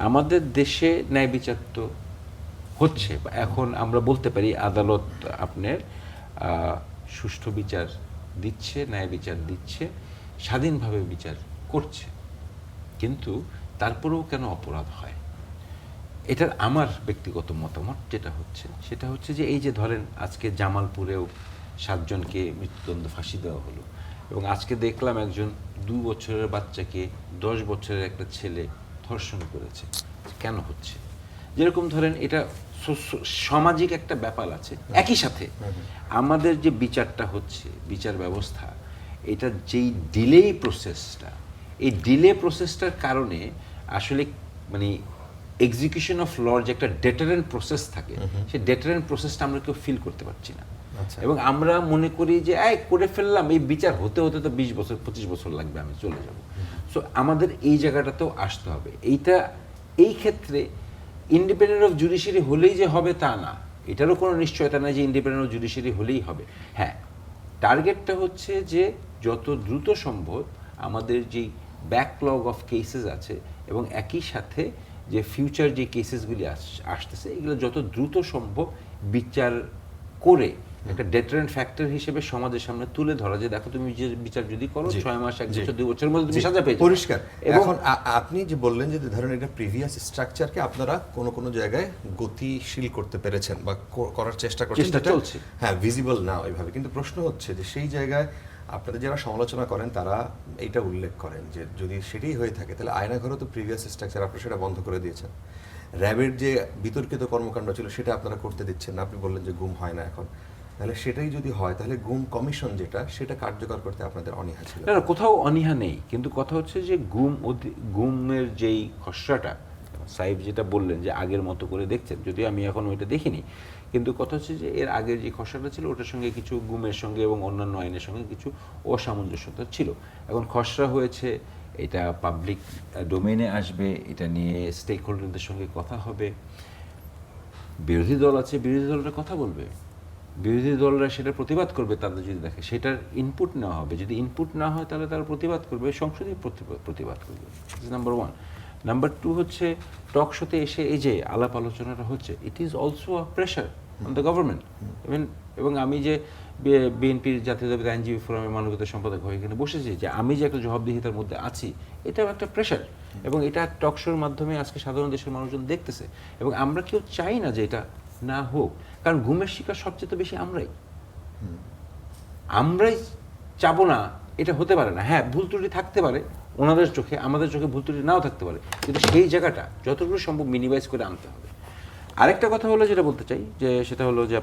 আমাদের দেশে ন্যায় বিচার তো হচ্ছে, এখন আমরা বলতে পারি আদালত আপনার সুষ্ঠু বিচার দিচ্ছে, ন্যায় বিচার দিচ্ছে, স্বাধীনভাবে বিচার করছে। কিন্তু তারপরেও কেন অপরাধ হয়, এটার আমার ব্যক্তিগত মতামত যেটা হচ্ছে সেটা হচ্ছে যে এই যে ধরেন আজকে জামালপুরেও 7 জনকে মৃত্যুদণ্ড ফাঁসি দেওয়া হলো, এবং আজকে দেখলাম একজন 2 বছরের বাচ্চাকে 10 বছরের একটা ছেলে ধর্ষণ করেছে। কেন হচ্ছে? যেরকম ধরেন এটা সামাজিক একটা ব্যাপার আছে। একই সাথে আমাদের যে বিচারটা হচ্ছে, বিচার ব্যবস্থা, এটা যেই ডিলে প্রসেসটা, এই ডিলে প্রসেসটার কারণে আসলে মানে এক্সিকিউশন অফ লর যে একটা ডেটারেন্ট প্রসেস থাকে, সেই ডেটারেন্ট প্রসেসটা আমরা কেউ ফিল করতে পারছি না। এবং আমরা মনে করি যে করে ফেললাম, এই বিচার হতে হতে তো 20 বছর 25 বছর লাগবে, আমি চলে যাব। সো আমাদের এই জায়গাটাতেও আসতে হবে। এই ক্ষেত্রে ইন্ডিপেন্ডেন্ট অফ জুডিশিয়ারি হলেই যে হবে তা না, এটারও কোনো নিশ্চয়তা নাই যে ইন্ডিপেন্ডেন্ট অফ জুডিশিয়ারি হলেই হবে। হ্যাঁ, টার্গেটটা হচ্ছে যে যত দ্রুত সম্ভব আমাদের যেই ব্যাকলগ অফ কেসেস আছে এবং একই সাথে যে ফিউচার যে কেসেসগুলি আসতেছে এগুলো যত দ্রুত সম্ভব বিচার করে একটা ডেটারেন্ট ফ্যাক্টর হিসেবে সমাজের সামনে তুলে ধরা, যে দেখো তুমি যে বিচার যদি করো 6 মাস 1 বছর 2 বছরের মধ্যে তুমি সাজা পেয়ে যাবে। পরিষ্কার। এখন আপনি যে বললেন যে ধরেন এটা প্রিভিয়াস স্ট্রাকচারকে আপনারা কোনো জায়গায় গতিশীল করতে পেরেছেন বা করার চেষ্টা করছেন, চেষ্টা চলছে। হ্যাঁ, ভিজিবল না ওইভাবে। কিন্তু প্রশ্ন হচ্ছে যে সেই জায়গায় আপনাদের যারা সমালোচনা করেন তারা এইটা উল্লেখ করেন যে যদি সেটাই হয়ে থাকে তাহলে আয়নাঘরও তো প্রিভিয়াস স্ট্রাকচার, আপনারা সেটা বন্ধ করে দিয়েছেন। র্যাবের যে বিতর্কিত কর্মকাণ্ড ছিল সেটা আপনারা করতে দিচ্ছেন না, আপনি বললেন যে গুম হয় না এখন। তাহলে সেটাই যদি হয় তাহলে গুম কমিশন যেটা সেটা কার্যকর করতে আপনাদের অনীহা ছিল? না, কোথাও অনীহা নেই, কিন্তু কথা হচ্ছে যে গুমের যেই খসড়াটা সাহেব যেটা বললেন যে আগের মতো করে দেখছেন, যদিও আমি এখন ওইটা দেখিনি, কিন্তু কথা হচ্ছে যে এর আগের যে খসড়াটা ছিল ওটার সঙ্গে কিছু গুমের সঙ্গে এবং অন্যান্য আইনের সঙ্গে কিছু অসামঞ্জস্যতা ছিল। এখন খসড়া হয়েছে, এটা পাবলিক ডোমেইনে আসবে, এটা নিয়ে স্টেক হোল্ডারদের সঙ্গে কথা হবে। বিরোধী দল আছে, বিরোধী দলরা কথা বলবে, বিরোধী দলরা সেটা প্রতিবাদ করবে, তাদের যদি দেখে সেটার ইনপুট নেওয়া হবে। যদি ইনপুট না হয় তাহলে তারা প্রতিবাদ করবে, সংসদে প্রতিবাদ করবে। নাম্বার 1। নাম্বার 2 হচ্ছে টক শোতে এসে এই যে আলাপ আলোচনাটা হচ্ছে, it is also a pressure on the government. এবং আমি যে বিএনপির জাতীয়তাবাদী আইনজীবী ফোরামের মানবাধিকার সম্পাদক হয়ে এখানে বসেছি, যে আমি যে একটা জবাবদিহিতার মধ্যে আছি, এটাও একটা প্রেশার। এবং এটা টক শোর মাধ্যমে আজকে সাধারণ দেশের মানুষজন দেখতেছে, এবং আমরা কেউ চাই না যে এটা না হোক, কারণ ঘুমের শিকার সবচেয়ে বেশি আমরাই চাবো না এটা হতে পারে না। হ্যাঁ, ভুল ত্রুটি থাকতে পারে ওনাদের চোখে, আমাদের চোখে ভুল ত্রুটি নাও থাকতে পারে, কিন্তু সেই জায়গাটা যতটুকু সম্ভব মিনিমাইজ করে আনতে হবে। আরেকটা কথা হলো যেটা বলতে চাই, যে সেটা হলো যে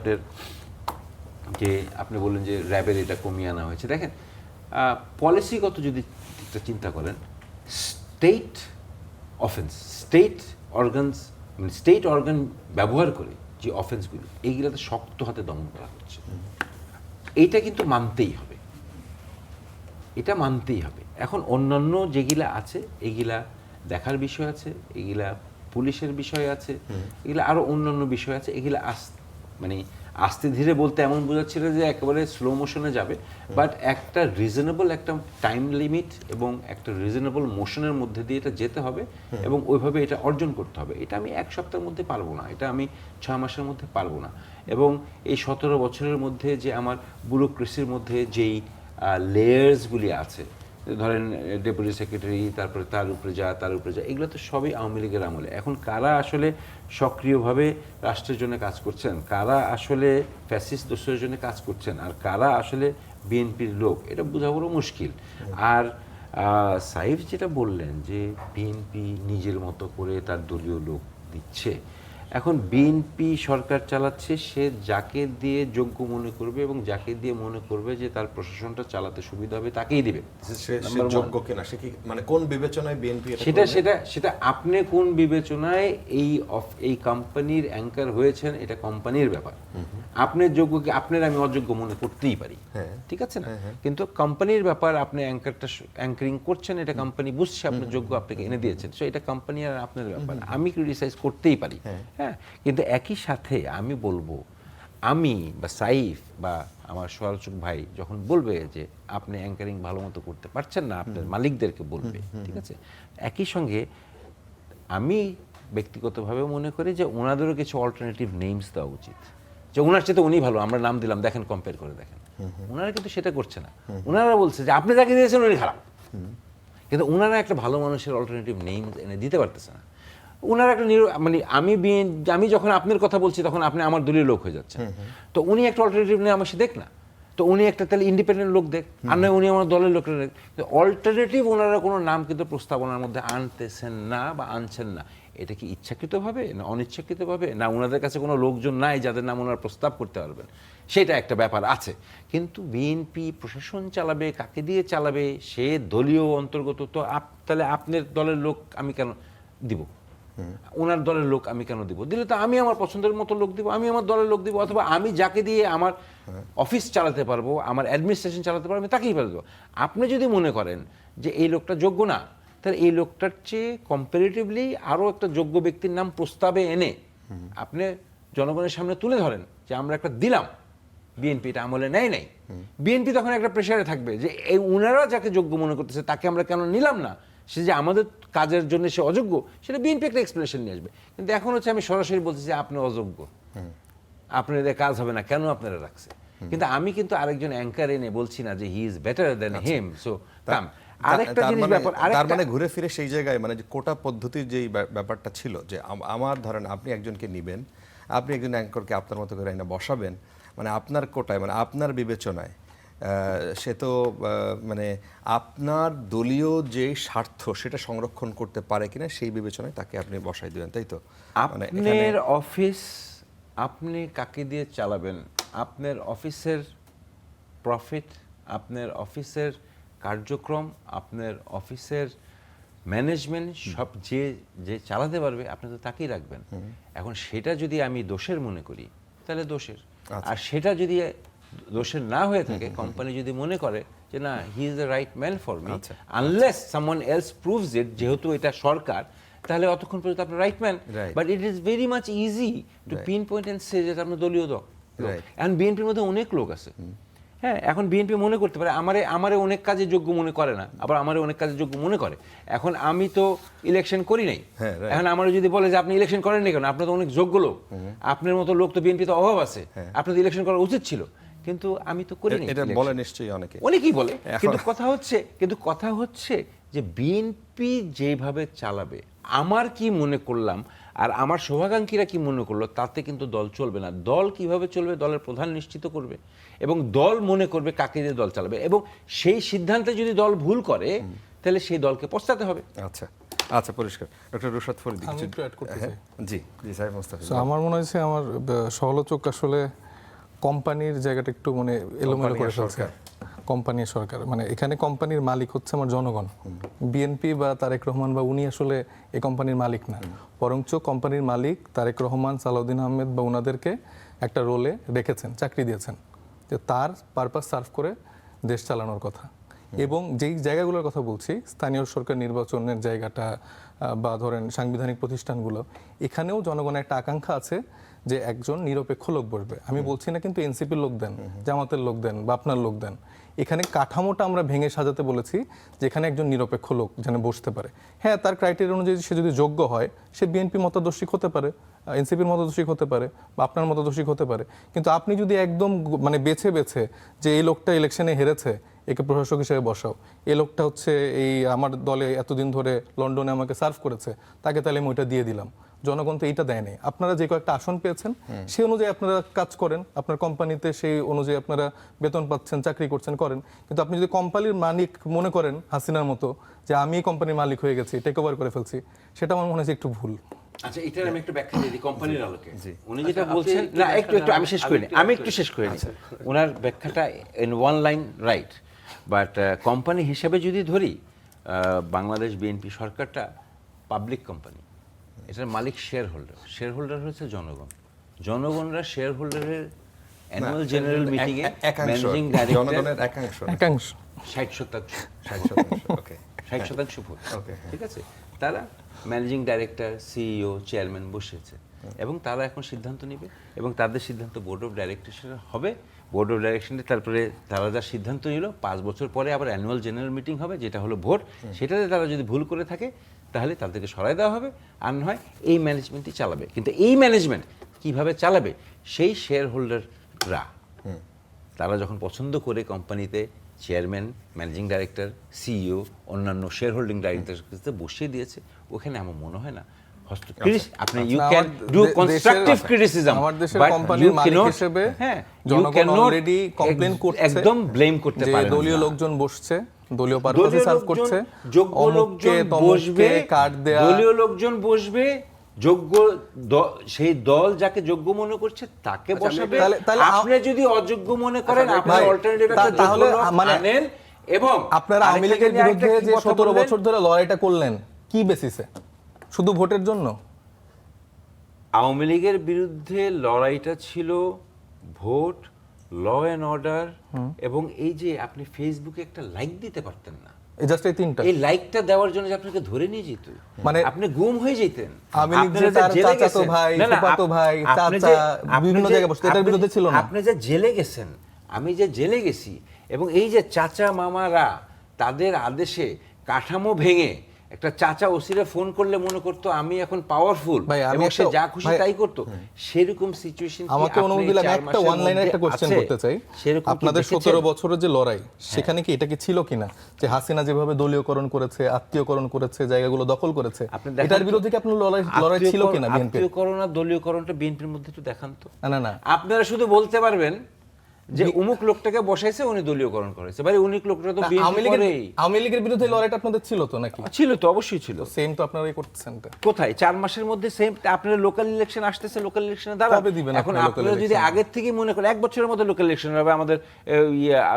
আপনি বললেন যে র্যাবের এটা কমিয়ে আনা হয়েছে। দেখেন, পলিসিগত যদি চিন্তা করেন, স্টেট অফেন্স, স্টেট অর্গান ব্যবহার করে যে অফেন্সগুলি, এইগুলোতে শক্ত হাতে দমন করা হচ্ছে। এইটা কিন্তু মানতেই হবে, এটা মানতেই হবে। এখন অন্যান্য যেগুলা আছে এগুলা দেখার বিষয় আছে, এগুলা পুলিশের বিষয় আছে, এগুলা আরো অন্যান্য বিষয় আছে, এগুলা মানে আস্তে ধীরে বলতে এমন বোঝাচ্ছিল যে একেবারে স্লো মোশনে যাবে, বাট একটা রিজনেবল একটা টাইম লিমিট এবং একটা রিজনেবল মোশনের মধ্যে দিয়ে এটা যেতে হবে এবং ওইভাবে এটা অর্জন করতে হবে। এটা আমি 1 সপ্তাহের মধ্যে পারবো না, এটা আমি 6 মাসের মধ্যে পারবো না। এবং এই 17 বছরের মধ্যে যে আমার ব্যুরোক্রেসির মধ্যে যেই লেয়ার্সগুলি আছে, ধরেন ডেপুটি সেক্রেটারি, তারপরে তার উপরে যা, এগুলো তো সবই আওয়ামী লীগের আমলে। এখন কারা আসলে সক্রিয়ভাবে রাষ্ট্রের জন্য কাজ করছেন, কারা আসলে ফ্যাসিস্ট দোষের জন্য কাজ করছেন, আর কারা আসলে বিএনপির লোক, এটা বোঝা বড় মুশকিল। আর সাইফ যেটা বললেন যে বিএনপি নিজের মতো করে তার দলীয় লোক দিচ্ছে, এখন বিএনপি সরকার চালাচ্ছে, সে যাকে দিয়ে যোগ্য মনে করবে এবং যাকে দিয়ে মনে করবে যে তার প্রশাসনটা চালাতে সুবিধা হবে তাকেই দিবে। সে যোগ্য কিনা, সে কি মানে কোন বিবেচনায় বিএনপি সেটা আপনি কোন বিবেচনায় এই কোম্পানির অ্যাঙ্কার হয়েছেন, এটা কোম্পানির ব্যাপার। আপনার যোগ্য কি, আপনার আমি অযোগ্য মনে করতেই পারি, ঠিক আছে না, কিন্তু কোম্পানির ব্যাপার। আপনি অ্যাঙ্কারিং করছেন, এটা কোম্পানি বুঝছে আপনার যোগ্য, আপনাকে এনে দিয়েছেন, সো এটা কোম্পানি আর আপনার ব্যাপার। আমি ক্রিটিসাইজ করতেই পারি, হ্যাঁ, কিন্তু একই সাথে আমি বলবো, আমি বা সাইফ বা আমার সমালোচক ভাই যখন বলবে যে আপনি অ্যাঙ্কারিং ভালো মতো করতে পারছেন না, আপনার মালিকদেরকে বলবে, ঠিক আছে, একই সঙ্গে আমি ব্যক্তিগতভাবে মনে করি যে ওনাদেরও কিছু অল্টারনেটিভ নেমস দেওয়া উচিত, যে ওনার চেয়ে উনি ভালো, আমরা নাম দিলাম, দেখেন, কম্পেয়ার করে দেখেন। ওনারা কিন্তু সেটা করছে না, ওনারা বলছে যে আপনি যাকে দিয়েছেন উনি খারাপ, কিন্তু ওনারা একটা ভালো মানুষের অল্টারনেটিভ নেম এনে দিতে পারতেছে না। ওনার একটা মানে আমি যখন আপনার কথা বলছি তখন আপনি আমার দলীয় লোক হয়ে যাচ্ছেন, তো উনি একটা অল্টারনেটিভ নিয়ে আমার সে দেখ না, তো উনি একটা তাহলে ইন্ডিপেন্ডেন্ট লোক দেখ, আর নয় উনি আমার দলের লোকের দেখ। অল্টারনেটিভ ওনারা কোনো নাম কিন্তু প্রস্তাবনার মধ্যে আনতেছেন না বা আনছেন না। এটা কি ইচ্ছাকৃতভাবে না অনিচ্ছাকৃতভাবে, না ওনাদের কাছে কোনো লোকজন নাই যাদের নাম ওনারা প্রস্তাব করতে পারবেন, সেটা একটা ব্যাপার আছে। কিন্তু বিএনপি প্রশাসন চালাবে, কাকে দিয়ে চালাবে, সে দলীয় অন্তর্গত, তো তাহলে আপনার দলের লোক আমি কেন দিব, ওনার দলের লোক আমি কেন দিব? দিলে তো আমি আমার পছন্দের মতো লোক দিব, আমি আমার দলের লোক দিব, অথবা আমি যাকে দিয়ে আমার অফিস চালাতে পারবো, আমার অ্যাডমিনিস্ট্রেশন চালাতে পারবো, আমি তাকেই ফেলে দেবো। আপনি যদি মনে করেন যে এই লোকটা যোগ্য না, তাহলে এই লোকটার চেয়ে কম্পারেটিভলি আরও একটা যোগ্য ব্যক্তির নাম প্রস্তাবে এনে আপনি জনগণের সামনে তুলে ধরেন যে আমরা একটা দিলাম, বিএনপি এটা আমলে নেয় নাই, বিএনপি তখন একটা প্রেশারে থাকবে যে এই ওনারা যাকে যোগ্য মনে করতেছে তাকে আমরা কেন নিলাম না, সে যে আমাদের কাজের জন্য সে অযোগ্য, সেটা বিএনপি একটা এক্সপ্লেনেশন নিয়ে আসবে। কিন্তু এখন হচ্ছে আমি সরাসরি বলতেছি যে আপনি অযোগ্য, আপনাদের কাজ হবে না, কেন আপনারা রাখছে। কিন্তু আমি কিন্তু আরেকজন অ্যাঙ্কার এনে বলছি না যে he is better than him, so come. আরেকটা জিনিস ব্যাপার, তার মানে ঘুরে ফিরে সেই জায়গায়, মানে যে কোটা পদ্ধতির যেই ব্যাপারটা ছিল, যে আমার ধরেন আপনি একজনকে নিবেন, আপনি একজন অ্যাঙ্করকে আপনার মতো করে এনে বসাবেন, মানে আপনার কোটায়, মানে আপনার বিবেচনায়, সে তো মানে আপনার দলীয় যে স্বার্থ সেটা সংরক্ষণ করতে পারে কিনা সেই বিবেচনায় তাকে আপনি বসাই দিবেন, তাই তো? আপনার অফিস আপনি কাকে দিয়ে চালাবেন, আপনার অফিসের প্রফিট, আপনার অফিসের কার্যক্রম, আপনার অফিসের ম্যানেজমেন্ট সব যে চালাতে পারবে আপনি তো তাকেই রাখবেন। এখন সেটা যদি আমি দোষের মনে করি তাহলে দোষের, আর সেটা যদি দোষের না হয়ে থাকে, কোম্পানি যদি মনে করে যে না he is the right man for me, unless someone else proves it, যেহেতু এটা সরকার, তাহলে অতক্ষণ পর্যন্ত আপনার right man. But it is very much easy to pinpoint and say যে আপনার দলীয় দল। এখন বিএনপির মধ্যে অনেক লোক আছে, হ্যাঁ, এখন বিএনপি মনে করতে পারে আমারে অনেক কাজে যোগ্য মনে করে না, আবার আমারে অনেক কাজে যোগ্য মনে করে। এখন আমি তো ইলেকশন করি নাই, এখন আমার যদি বলে যে আপনি ইলেকশন করেন না কেন, আপনি তো অনেক যোগ্য লোক, আপনার মতো লোক তো বিএনপি তো অভাব আছে, আপনার তো ইলেকশন করা উচিত ছিল, কিন্তু আমি তো করি নাই। এটা বলে নিশ্চয়ই অনেকেই বলে, কিন্তু কথা হচ্ছে যে বিএনপি যেভাবে চালাবে, আমার কি মনে করলাম আর আমার শুভাকাঙ্ক্ষীরা কি মনে করলো, তাতে কিন্তু দল চলবে না। দল কিভাবে চলবে দলের প্রধান নিশ্চিত করবে, এবং দল মনে করবে কাকে দিয়ে দল চালাবে, এবং সেই সিদ্ধান্তে যদি দল ভুল করে তাহলে সেই দলকে পস্তাতে হবে। আচ্ছা আচ্ছা, পরিষ্কার। ডক্টর রুশাদ ফরিদী, আমি একটু অ্যাড করতে চাই। জি জি সাহেব মোস্তাফিজ। আমার মনে হয়েছে আমার সহলোচক আসলে কোম্পানির জায়গাটা একটু মানে এলোমেলো করে ফেলছে। কোম্পানি সরকার, মানে এখানে কোম্পানির মালিক হচ্ছে আমার জনগণ। বিএনপি বা তারেক রহমান বা উনি আসলে এই কোম্পানির মালিক না, বরঞ্চ কোম্পানির মালিক তারেক রহমান, সালাউদ্দিন আহমেদ বা ওনাদেরকে একটা রোলে রেখেছেন, চাকরি দিয়েছেন, যে তার পারপাস সার্ভ করে দেশ চালানোর কথা। এবং যেই জায়গাগুলোর কথা বলছি, স্থানীয় সরকার নির্বাচনের জায়গাটা বা ধরেন সাংবিধানিক প্রতিষ্ঠানগুলো, এখানেও জনগণের একটা আকাঙ্ক্ষা আছে যে একজন নিরপেক্ষ লোক বসবে। আমি বলছি না কিন্তু এনসিপির লোক দেন, জামাতের লোক দেন বা আপনার লোক দেন, এখানে কাঠামোটা আমরা ভেঙে সাজাতে বলেছি যেখানে একজন নিরপেক্ষ লোক যেন বসতে পারে। হ্যাঁ, তার ক্রাইটেরিয়া অনুযায়ী সে যদি যোগ্য হয়, সে বিএনপি মতাদর্শিক হতে পারে, এনসিপির মতাদর্শিক হতে পারে বা আপনার মতাদর্শিক হতে পারে। কিন্তু আপনি যদি একদম মানে বেছে বেছে যে এই লোকটা ইলেকশনে হেরেছে, একে প্রশাসক হিসেবে বসাও, এই লোকটা হচ্ছে এই আমার দলে এতদিন ধরে লন্ডনে আমাকে সার্ভ করেছে, তাকে তাহলে আমি ওইটা দিয়ে দিলাম। জনগণ তো এইটা দেয়নি। আপনারা যে কয়েকটা আসন পেয়েছেন সেই অনুযায়ী আপনারা কাজ করেন, আপনার কোম্পানিতে সেই অনুযায়ী আপনারা বেতন পাচ্ছেন, চাকরি করছেন, করেন। কিন্তু আপনি যদি কোম্পানির মালিক মনে করেন হাসিনার মতো যে আমি কোম্পানির মালিক হয়ে গেছি, টেক ওভার করে ফেলছি, সেটা আমার মনে হচ্ছে একটু ভুল। আচ্ছা, এটার আমি একটু ব্যাখ্যা দিয়ে দিই কোম্পানির আলোকে। উনি যেটা বলছেন, না একটু আমি শেষ করি, আমি একটু শেষ করে নিই। ওনার ব্যাখ্যাটা in one line right, but company হিসাবে যদি ধরি, বাংলাদেশ বিএনপি সরকারটা পাবলিক কোম্পানি, এটার মালিক শেয়ার হোল্ডার হচ্ছে জনগণ। জনগণরা শেয়ার হোল্ডারের অ্যানুয়াল জেনারেল মিটিং এ ম্যানেজিং জনগণের ডাইরেক্টর একাংশ 60% ওকে 60% ভোট, Okay. ঠিক আছে। তারা ম্যানেজিং ডাইরেক্টর, সিইও, চেয়ারম্যান বসেছে এবং তারা এখন সিদ্ধান্ত নেবে এবং তাদের সিদ্ধান্ত বোর্ড অফ ডাইরেক্টরসের হবে। বোর্ড অফ ডাইরেকশনে তারপরে তারা যা সিদ্ধান্ত নিল 5 বছর পরে আবার অ্যানুয়াল জেনারেল মিটিং হবে, যেটা হলো ভোট। সেটাতে তারা যদি ভুল করে থাকে তাহলে তাদেরকে সরাই দেওয়া হবে, আর নয় এই ম্যানেজমেন্টই চালাবে। কিন্তু এই ম্যানেজমেন্ট কিভাবে চালাবে সেই শেয়ার হোল্ডাররা তারা যখন পছন্দ করে কোম্পানিতে চেয়ারম্যান, ম্যানেজিং ডাইরেক্টর, সিইও, অন্যান্য শেয়ার হোল্ডিং ডাইরেক্টরকে বসিয়ে দিয়েছে, ওখানে আমার মনে হয় না আপনি you can do constructive criticism, আমার দেশের কোম্পানির মালিক হিসেবে জনগণ অলরেডি কমপ্লেইন করছে, একদম ব্লেম করতে যে পারেন না। দলীয় লোকজন বসছে, দলীয় পারপাসে সার্ভ করছে, যোগ্য লোকজন বসবে, কার্ড দেয়া, দলীয় লোকজন বসবে, যোগ্য সেই দল যাকে যোগ্য মনে করছে তাকে বসাবে। তাহলে আপনি যদি অযোগ্য মনে করেন আপনি ভাই, অল্টারনেটিভ একটা যোগ্য তাহলে লোক মানে আনেন। এবং আপনারা আওয়ামী লীগের বিরুদ্ধে যে 17 বছর ধরে লড়াইটা করলেন কি বেসিসে? শুধু ভোটের জন্য? আওয়ামী লীগের বিরুদ্ধে লড়াইটা ছিল ভোট, ল অ্যান্ড অর্ডার, এবং এই যে আপনি ফেসবুকে একটা লাইক দিতে পারতেন না, জাস্ট এই তিনটা। এই লাইকটা দেওয়ার জন্য যে আপনাকে ধরে নিয়ে যেত, মানে আপনি গুম হয়ে যেতেন। আওয়ামী লীগ যে তার চাচাতো ভাই, ফুফাতো ভাই, চাচা বিভিন্ন জায়গায় বসে, এটার বিরুদ্ধে ছিল না। আপনি যে জেলে গেছেন, আমি যে জেলে গেছি, এবং এই যে চাচা মামারা তাদের আদেশে কাঠামো ভেঙে একটা চাচা ওসিরে ফোন করলে মনে করতো আমি এখন পাওয়ারফুল এবং সে যা খুশি তাই করতো, সেরকম সিচুয়েশন। আমাকে অনুমতি দিলাম একটা ওয়ান লাইনের একটা কোশ্চেন করতে চাই। আপনাদের 17 বছরের যে লড়াই, সেখানে কি এটা কি ছিল কিনা যে হাসিনা যেভাবে দলীয়করণ করেছে, আত্মীয়করণ করেছে, জায়গাগুলো দখল করেছে, এটার বিরুদ্ধে কি আপনার লড়াই ছিল কিনা? বিএনপি আত্মীয়করণ আর দলীয়করণটা বিএনপির মধ্যে একটু দেখান তো। না, আপনারা শুধু বলতে পারবেন যে অমুক লোকটাকে বসাইছে, উনি দলীয়করণ করেছে, ভাই অমুক লোকটা তো বিএনপি করেই। আওয়ামী লীগের বিরুদ্ধে লড়াইটা আপনাদের ছিল তো নাকি? ছিল তো, অবশ্যই ছিল। সেম তো আপনারাই করতেছেন। কোথায় 4 মাসের মধ্যে সেম? আপনারা লোকাল ইলেকশন আসতেছে, লোকাল ইলেকশনে দাঁড়াবে। কবে দিবেন এখন আপনারা আপনারা local যদি election? আগের থেকে মনে করেন 1 বছরের মধ্যে লোকাল ইলেকশন হবে আমাদের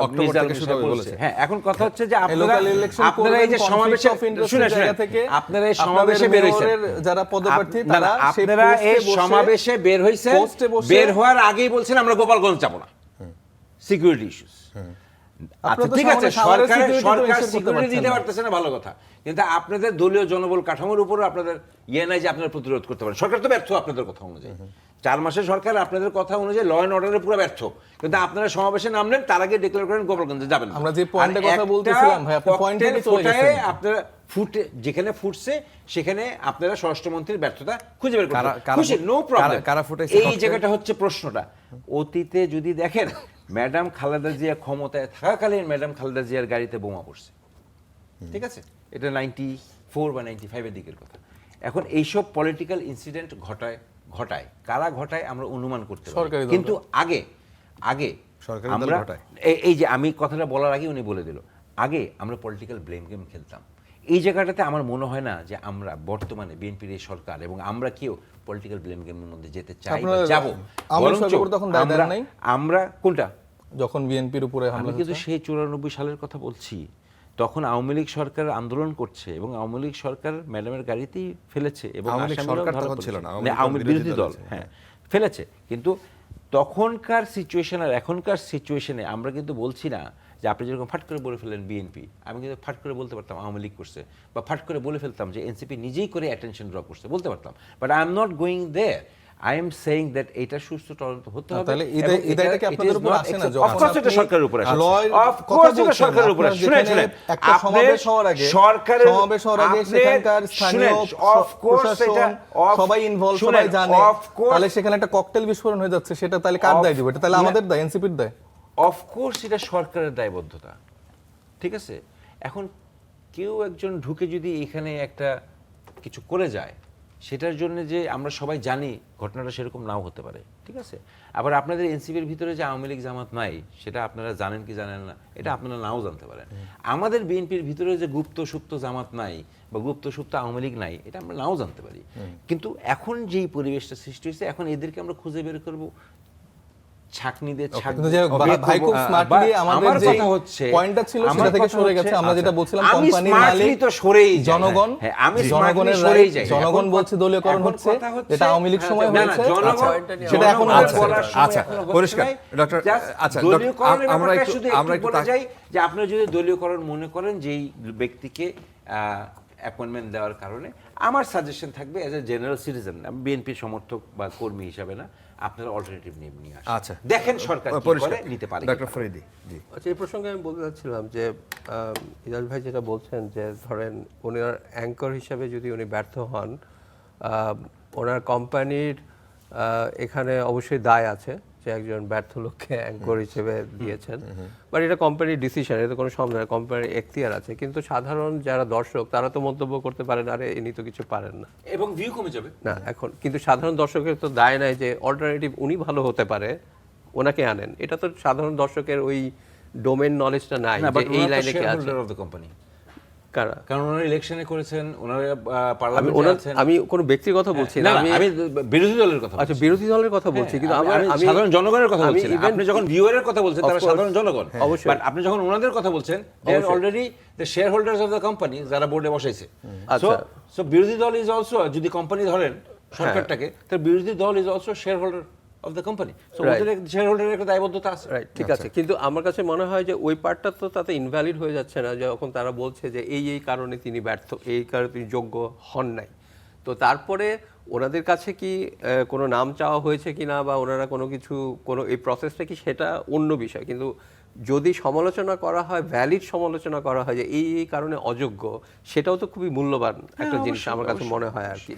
অক্টোবর থেকে শুরু হবে বলেছে। হ্যাঁ, এখন কথা হচ্ছে যে local election আপনারা এই যে করবেন, সমাবেশে conflict of interest শুনে জায়গা থেকে আপনারা এই সমাবেশে বের হইছেন, মেয়রের যারা পদপ্রার্থী তারা সেই আপনারা এই পোস্টে বসে, সমাবেশে বের হইছেন, পোস্টে বসে, বের হওয়ার আগেই বলছেন আমরা গোপালগঞ্জ যাব না, সিকিউরিটি ইস্যুস। আচ্ছা ঠিক আছে, সরকার সিকিউরিটি দিতে পারতেছে না, ভালো কথা, কিন্তু আপনাদের দলীয় জনবল কাঠামোর উপর আপনাদের নাই যে আপনারা প্রতিরোধ করতে পারেন। সরকার তো ব্যর্থ আপনাদের কথা অনুযায়ী, 4 মাসের সরকার আপনাদের কথা অনুযায়ী ল অ্যান্ড অর্ডারে পুরো ব্যর্থ, কিন্তু আপনারা সমাবেশে নামলেন, তার আগে ডিক্লেয়ার করেন গোপালগঞ্জে যাবেন না। আমরা যে পয়েন্টের কথা বলতেছিলাম ভাই, আপনি পয়েন্ট থেকে চলে গেছেন। আপনারা ফুটে যেখানে ফুটছে সেখানে আপনারা স্বরাষ্ট্রমন্ত্রীর ব্যর্থতা খুঁজে বের করতে খুশি, নো প্রবলেম। এই জায়গাটা হচ্ছে প্রশ্নটা। অতীতে যদি দেখেন, ম্যাডাম খালেদা জিয়া ক্ষমতায় থাকাকালীন ম্যাডাম খালেদা জিয়ার গাড়িতে বোমা পড়ছে, ঠিক আছে, এটা 94 বা 95 এর দিকের কথা। এখন এইসব পলিটিক্যাল ইনসিডেন্ট ঘটায় কারা ঘটায় আমরা অনুমান করতে পারি, কিন্তু আগে আমরা এই যে আমি কথাটা বলার আগে উনি বলে দিল, আগে আমরা পলিটিক্যাল ব্লেম গেম খেলতাম। এই জায়গাটাতে আমার মনে হয় না যে আমরা বর্তমানে বিএনপির এই সরকার এবং আমরা কেউ পলিটিক্যাল ব্লেম গেমের মধ্যে যেতে চাই বা যাব। আমরা কোনটা, যখন বিএনপির উপরে হামলা, আমি কিন্তু সেই 94 সালের কথা বলছি, তখন আওয়ামী লীগ সরকার আন্দোলন করছে এবং আওয়ামী লীগ সরকার ম্যাডামের গাড়িতেই ফেলেছে এবং আওয়ামী বিরোধী দল হ্যাঁ ফেলেছে। কিন্তু তখনকার সিচুয়েশন আর এখনকার সিচুয়েশনে আমরা কিন্তু বলছি না যে আপনি যেরকম ফাট করে বলে ফেলেন বিএনপি, আমি কিন্তু ফাট করে বলতে পারতাম আওয়ামী লীগ করছে, বা ফাট করে বলে ফেলতাম যে এনসিপি নিজেই করে অ্যাটেনশন ড্র করছে, বলতে পারতাম, but I am not going there. I am saying that এটা সুস্থ তদন্ত হতে হবে। তাহলে এবং এটা কি it আপনাদের is উপর not আসে না? accept- যখন of course এটা আপনি সরকারের উপর আসে। লয়ের Of কথা course এটা বলছেন, সরকারের উপর আসে। আপনার শুনেন, যেখানে শুনেন, একটা সমাবেশ হওয়ার আগে সেখানকার স্থানীয় প্রশাসন সবাই ইনভলভ, সবাই জানে, তাহলে সেখানে একটা ককটেল বিস্ফোরণ হয়ে যাচ্ছে, সেটা তাহলে কার দায় দিব? এটা তাহলে আমাদের দায়, এনসিপির দায়? অফকোর্স এটা সরকারের দায়বদ্ধতা, ঠিক আছে। এখন কেউ একজন ঢুকে যদি এখানে একটা কিছু করে যায়, সেটার জন্য যে আমরা সবাই জানি ঘটনাটা সেরকম নাও হতে পারে, ঠিক আছে। আবার আপনাদের এনসিপির ভিতরে যে আওয়ামী লীগ জামাত নাই, সেটা আপনারা জানেন কি জানেন না, এটা আপনারা নাও জানতে পারেন। আমাদের বিএনপির ভিতরে যে গুপ্ত সুপ্ত জামাত নাই বা গুপ্ত সুপ্ত আওয়ামী লীগ নাই, এটা আমরা নাও জানতে পারি। কিন্তু এখন যেই পরিবেশটা সৃষ্টি হয়েছে, এখন এদেরকে আমরা খুঁজে বের করবো, ছাকনি দিয়ে কিন্তু যে ভাই খুব স্মার্টলি আমাদের যে পয়েন্টটা ছিল সেটা থেকে সরে গেছে। আমরা যেটা বলছিলাম, কোম্পানির মালিক তো সরেই যায়, জনগণ, আমি জনগণের সরেই যাই। জনগণ বলছে দলীয়করণ হচ্ছে, এটা আওয়ামী লীগ সময় হয়েছে, সেটা এখন আচ্ছা পরিষ্কার ডক্টর। আচ্ছা আমরা একটু বলে যাই যে আপনারা যদি দলীয়করণ মনে করেন যেই ব্যক্তিকে অ্যাপয়েন্টমেন্ট দেওয়ার কারণে, আমার সাজেশন থাকবে এজ এ জেনারেল সিটিজেন, আমি বিএনপি সমর্থক বা কর্মী হিসাবে না, আপনারা অল্টারনেটিভ নিয়ে আসেন। আচ্ছা দেখেন সরকার কি করে নিতে পারে। ডক্টর ফরিদি জি। আচ্ছা, এই প্রসঙ্গে আমি বলতে চাচ্ছিলাম যে ইজাজ ভাই যেটা বলছেন যে ধরেন ওনার অ্যাঙ্কর হিসাবে যদি উনি ব্যর্থ হন, ওনার কোম্পানির এখানে অবশ্যই দায় আছে যে একজন ব্যর্থ লোককে অ্যাঙ্কর হিসেবে দিয়েছেন, বাট এটা কোম্পানির ডিসিশন, এটা কোনো সন্দেহ নেই, কোম্পানির এখতিয়ার আছে। কিন্তু সাধারণ যারা দর্শক তারা তো মন্তব্য করতে পারেন, আরে ইনি তো কিছু পারেন না, এবং ভিউ কমে যাবে না এখন। কিন্তু সাধারণ দর্শকের তো দায় নাই যে অল্টারনেটিভ উনি ভালো হতে পারে, ওনাকে আনেন। এটা তো সাধারণ দর্শকের ওই ডোমেন নলেজটা নাই যে এই লাইনে কে আছে। অফ দ্য কোম্পানি কারা? কারণ ওনারা ইলেকশনে করেছেন, ওনারা পার্লামেন্টে আছেন। আমি কোনো ব্যক্তির কথা বলছি না, আমি বিরোধী দলের কথা। আচ্ছা, বিরোধী দলের কথা বলছি, কিন্তু আমি সাধারণ জনগণের কথা বলছি। আপনি যখন ভিউয়ারের কথা বলছেন, তারা সাধারণ জনগণ অবশ্যই, বাট আপনি যখন ওনাদের কথা বলছেন, they are already the share holders of the company, যারা বোর্ডে বসাইছে। সো বিরোধী দল ইজ অলসো, যদি কোম্পানি ধরেন সরকারটাকে, তার বিরোধী দল is also share holder of the company. So ওদের শেয়ার হোল্ডারের একটা দায়বদ্ধতা আছে, রাইট, ঠিক আছে। কিন্তু আমার কাছে মনে হয় যে ওই পার্টটা তো তাতে ইনভ্যালিড হয়ে যাচ্ছে না, যখন তারা বলছে যে এই কারণে তিনি ব্যর্থ, এই কারণে তিনি যোগ্য হন নাই। তো তারপরে ওনাদের কাছে কি কোনো নাম চাওয়া হয়েছে কিনা বা ওনারা কোনো কিছু, কোনো এই প্রসেসটা কি, সেটা অন্য বিষয়। কিন্তু যদি সমালোচনা করা হয়, ভ্যালিড সমালোচনা করা হয় যে এই কারণে অযোগ্য, সেটাও তো খুবই মূল্যবান একটা জিনিস আমার কাছে মনে হয় আর কি।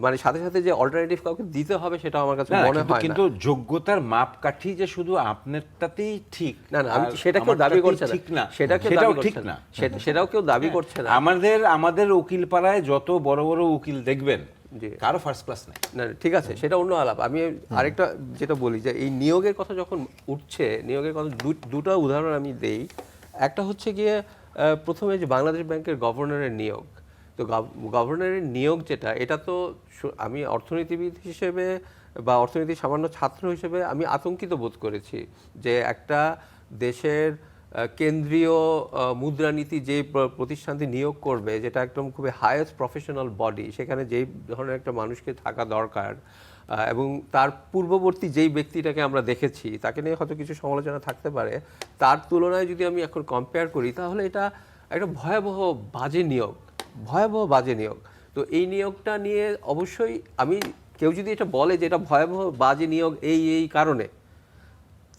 মানে সাথে সাথে যে অল্টারনেটিভ কাউকে দিতে হবে সেটা আমার কাছে মনে হয় না। কিন্তু যোগ্যতার মাপকাঠি যে শুধু আপনারটাতেই ঠিক না, আমি সেটা কেউ দাবি করছে না, ঠিক না, সেটাও ঠিক না, সেটাও কেউ দাবি করছে না। আমাদের উকিল পাড়ায় যত বড় বড় উকিল দেখবেন, কারো ফার্স্ট ক্লাস নাই। না, ঠিক আছে, সেটা অন্য আলাপ। আমি আরেকটা যেটা বলি যে এই নিয়োগের কথা যখন উঠছে, নিয়োগের কথা দুটো উদাহরণ আমি দেই। একটা হচ্ছে গিয়ে প্রথমে যে বাংলাদেশ ব্যাংকের গভর্নরের নিয়োগ। তো গভর্নরের নিয়োগ যেটা, এটা তো আমি অর্থনীতিবিদ হিসেবে বা অর্থনীতির সামান্য ছাত্র হিসেবে আমি আতঙ্কিত বোধ করেছি যে একটা দেশের কেন্দ্রীয় মুদ্রানীতি যে প্রতিষ্ঠানটি নিয়োগ করবে, যেটা একদম খুবই হাইয়েস্ট প্রফেশনাল বডি, সেখানে যেই ধরনের একটা মানুষকে থাকা দরকার, এবং তার পূর্ববর্তী যেই ব্যক্তিটাকে আমরা দেখেছি, তাকে নিয়ে হয়তো কিছু সমালোচনা থাকতে পারে, তার তুলনায় যদি আমি এখন কম্পেয়ার করি, তাহলে এটা একটা ভয়াবহ বাজে নিয়োগ। তো এই নিয়োগটা নিয়ে অবশ্যই কেউ যদি এটা বলে যে এটা ভয়াবহ বাজে নিয়োগ এই কারণে,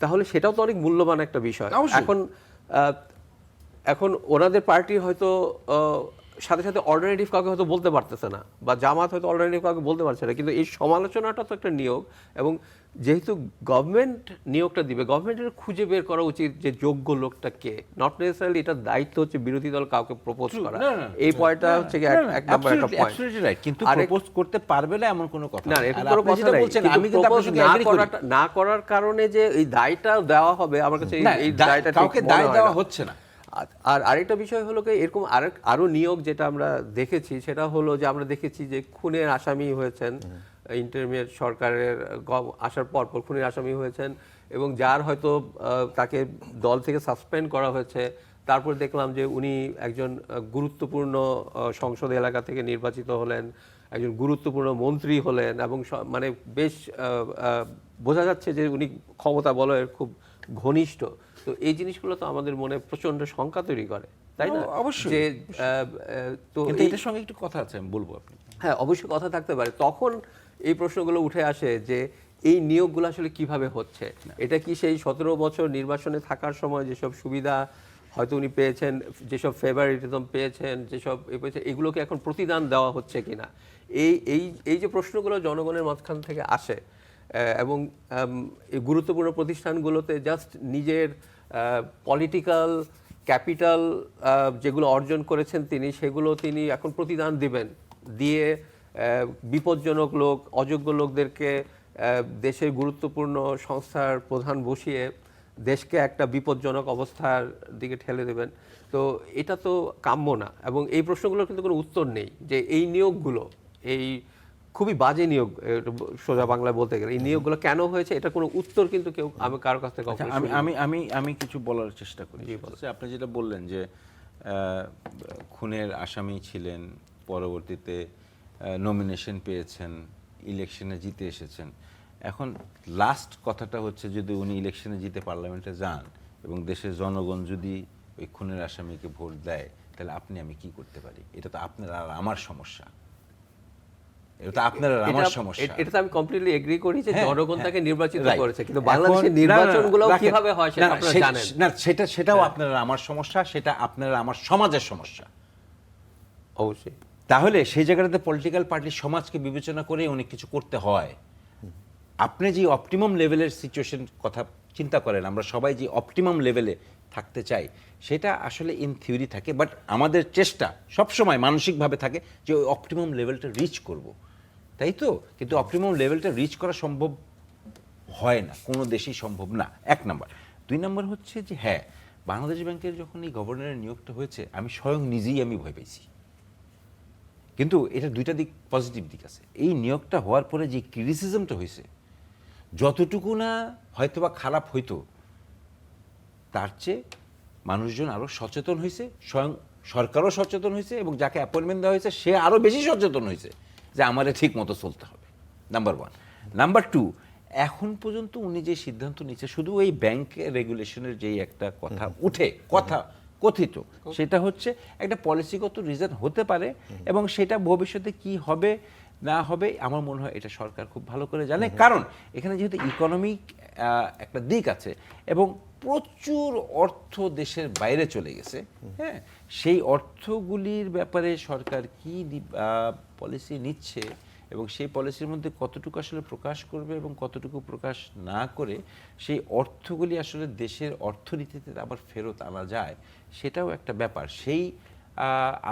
তাহলে সেটাও তো অনেক মূল্যবান একটা বিষয়। এখন ওনাদের পার্টি হয়তো সাথে সাথে অল্টারনেটিভ কাউকে হয়তো বলতে পারতেছে না, বা জামাত হয়তো অল্টারনেটিভ কাউকে বলতে পারছে না, কিন্তু এই সমালোচনাটা তো একটা নিয়োগ, এবং যেহেতু গভর্নমেন্ট নিয়োগটা দিবে, গভর্নমেন্টের খুঁজে বের করা উচিত যে যোগ্য লোকটা কে। নট নেসেসারিলি এটার দায়িত্ব হচ্ছে বিরোধী দল কাউকে প্রপোজ করা। এই পয়েন্টটা হচ্ছে এক নাম্বার একটা পয়েন্ট। কিন্তু প্রপোজ করতে পারবে না এমন কোনো কথা না, এরকম কোনো কথা নাই। আমি কিন্তু প্রপোজ না করার কারণে যে এই দায়টা দেওয়া হবে, আমার কাছে এই দায়টা কাউকে দায় দেওয়া হচ্ছে না। আর আরেকটা বিষয় হলো কি, এরকম আরো নিয়োগ যেটা আমরা দেখেছি, সেটা হলো যে আমরা দেখেছি যে খুনের আসামি হয়েছেন, ইন্টারমিডিয়েট সরকারের আসার পর খুনের আসামি হয়েছেন, এবং যার হয়তো তাকে দল থেকে সাসপেন্ড করা হয়েছে। তারপর দেখলাম যে উনি একজন গুরুত্বপূর্ণ সংসদ এলাকা থেকে নির্বাচিত হলেন, একজন গুরুত্বপূর্ণ মন্ত্রী হলেন, এবং মানে বেশ বোঝা যাচ্ছে যে উনি ক্ষমতা বলয়ের খুব ঘনিষ্ঠ। তো এই জিনিসগুলো তো আমাদের মনে প্রচন্ড শঙ্কা তৈরি করে, তাই না? অবশ্যই। যে তো এটার সঙ্গে একটু কথা আছে, আমি বলবো। আপনি হ্যাঁ, অবশ্যই কথা থাকতে পারে। তখন এই প্রশ্নগুলো উঠে আসে যে এই নিয়োগগুলো আসলে কিভাবে হচ্ছে। এটা কি সেই 17 বছর নির্বাচনে থাকার সময় যেসব সুবিধা হয়তো উনি পেয়েছেন, যেসব ফেভারিটিজম পেয়েছেন, যেসব এগুলোকে এখন প্রতিদান দেওয়া হচ্ছে কিনা, এই যে প্রশ্নগুলো জনগণের মাঝখান থেকে আসে এবং এই গুরুত্বপূর্ণ প্রতিষ্ঠানগুলোতে জাস্ট নিজের পলিটিক্যাল ক্যাপিটাল যেগুলো অর্জন করেছেন সেগুলো তিনি এখন প্রতিদান দিবেন, দিয়ে বিপজ্জনক লোক, অযোগ্য লোকদেরকে দেশের গুরুত্বপূর্ণ সংস্থার প্রধান বসিয়ে দেশকে একটা বিপজ্জনক অবস্থার দিকে ঠেলে দেবেন। তো এটা তো কাম্য না, এবং এই প্রশ্নগুলোর কিন্তু কোনো উত্তর নেই যে এই নিয়োগগুলো, এই খুবই বাজে নিয়োগ, সোজা বাংলায় বলতে গেলে এই নিয়োগগুলো কেন হয়েছে এটা কোনো উত্তর কিন্তু কেউ, আমি কারো কাছ থেকে আমি কিছু বলার চেষ্টা করি। আপনি যেটা বললেন যে খুনের আসামি ছিলেন, পরবর্তীতে নমিনেশন পেয়েছেন, ইলেকশনে জিতে এসেছেন। এখন লাস্ট কথাটা হচ্ছে, যদি উনি ইলেকশনে জিতে পার্লামেন্টে যান এবং দেশের জনগণ যদি ওই খুনের আসামিকে ভোট দেয়, তাহলে আপনি আমি কি করতে পারি? এটা তো আপনার আর আমার সমস্যা, এটা তো আপনার আর আমার সমস্যা। এটা তো আমি কমপ্লিটলি এগ্রি করি যে জনগণ তাকে নির্বাচিত করেছে, কিন্তু বাংলাদেশের নির্বাচনগুলো কিভাবে হয় সেটা আপনারা জানেন না। সেটাও আপনার আর আমার সমস্যা, সেটা আপনার আর আমার সমাজের সমস্যা অবশ্যই। তাহলে সেই জায়গাটাতে পলিটিক্যাল পার্টি সমাজকে বিবেচনা করে অনেক কিছু করতে হয়। আপনি যে অপটিমাম লেভেলের সিচুয়েশন কথা চিন্তা করেন, আমরা সবাই যে অপটিমাম লেভেলে থাকতে চাই, সেটা আসলে ইন থিওরি থাকে, বাট আমাদের চেষ্টা সবসময় মানসিকভাবে থাকে যে ওই অপটিমাম লেভেলটা রিচ করব, তাই তো? কিন্তু অপটিমাম লেভেলটা রিচ করা সম্ভব হয় না, কোনো দেশেই সম্ভব না, 1 নম্বর। 2 নম্বর হচ্ছে যে হ্যাঁ, বাংলাদেশ ব্যাংকের যখন এই গভর্নরের নিয়োগটা হয়েছে, আমি স্বয়ং নিজেই ভয় পেয়েছি। কিন্তু এটা 2টা দিক, পজিটিভ দিক আছে। এই নিয়োগটা হওয়ার পরে যে ক্রিটিসিজমটা হয়েছে, যতটুকু না হয়তোবা খারাপ হইতো, তার চেয়ে মানুষজন আরও সচেতন হয়েছে, স্বয়ং সরকারও সচেতন হয়েছে, এবং যাকে অ্যাপয়েন্টমেন্ট দেওয়া হয়েছে সে আরও বেশি সচেতন হয়েছে যে আমারে ঠিক মতো চলতে হবে। নাম্বার 1। নাম্বার 2, এখন পর্যন্ত উনি যে সিদ্ধান্ত নিচ্ছে, শুধু এই ব্যাংক রেগুলেশনের যেই একটা কথা উঠে, কথিত, সেটা হচ্ছে একটা পলিসিগত রিজন হতে পারে, এবং সেটা ভবিষ্যতে কি হবে না হবে আমার মনে হয় এটা সরকার খুব ভালো করে জানে। কারণ এখানে যেহেতু ইকোনমিক একটা দিক আছে এবং প্রচুর অর্থ দেশের বাইরে চলে গেছে, হ্যাঁ, সেই অর্থগুলির ব্যাপারে সরকার কি পলিসি নিচ্ছে এবং সেই পলিসির মধ্যে কতটুকু আসলে প্রকাশ করবে এবং কতটুকু প্রকাশ না করে সেই অর্থগুলি আসলে দেশের অর্থনীতিতে আবার ফেরত আনা যায়, সেটাও একটা ব্যাপার। সেই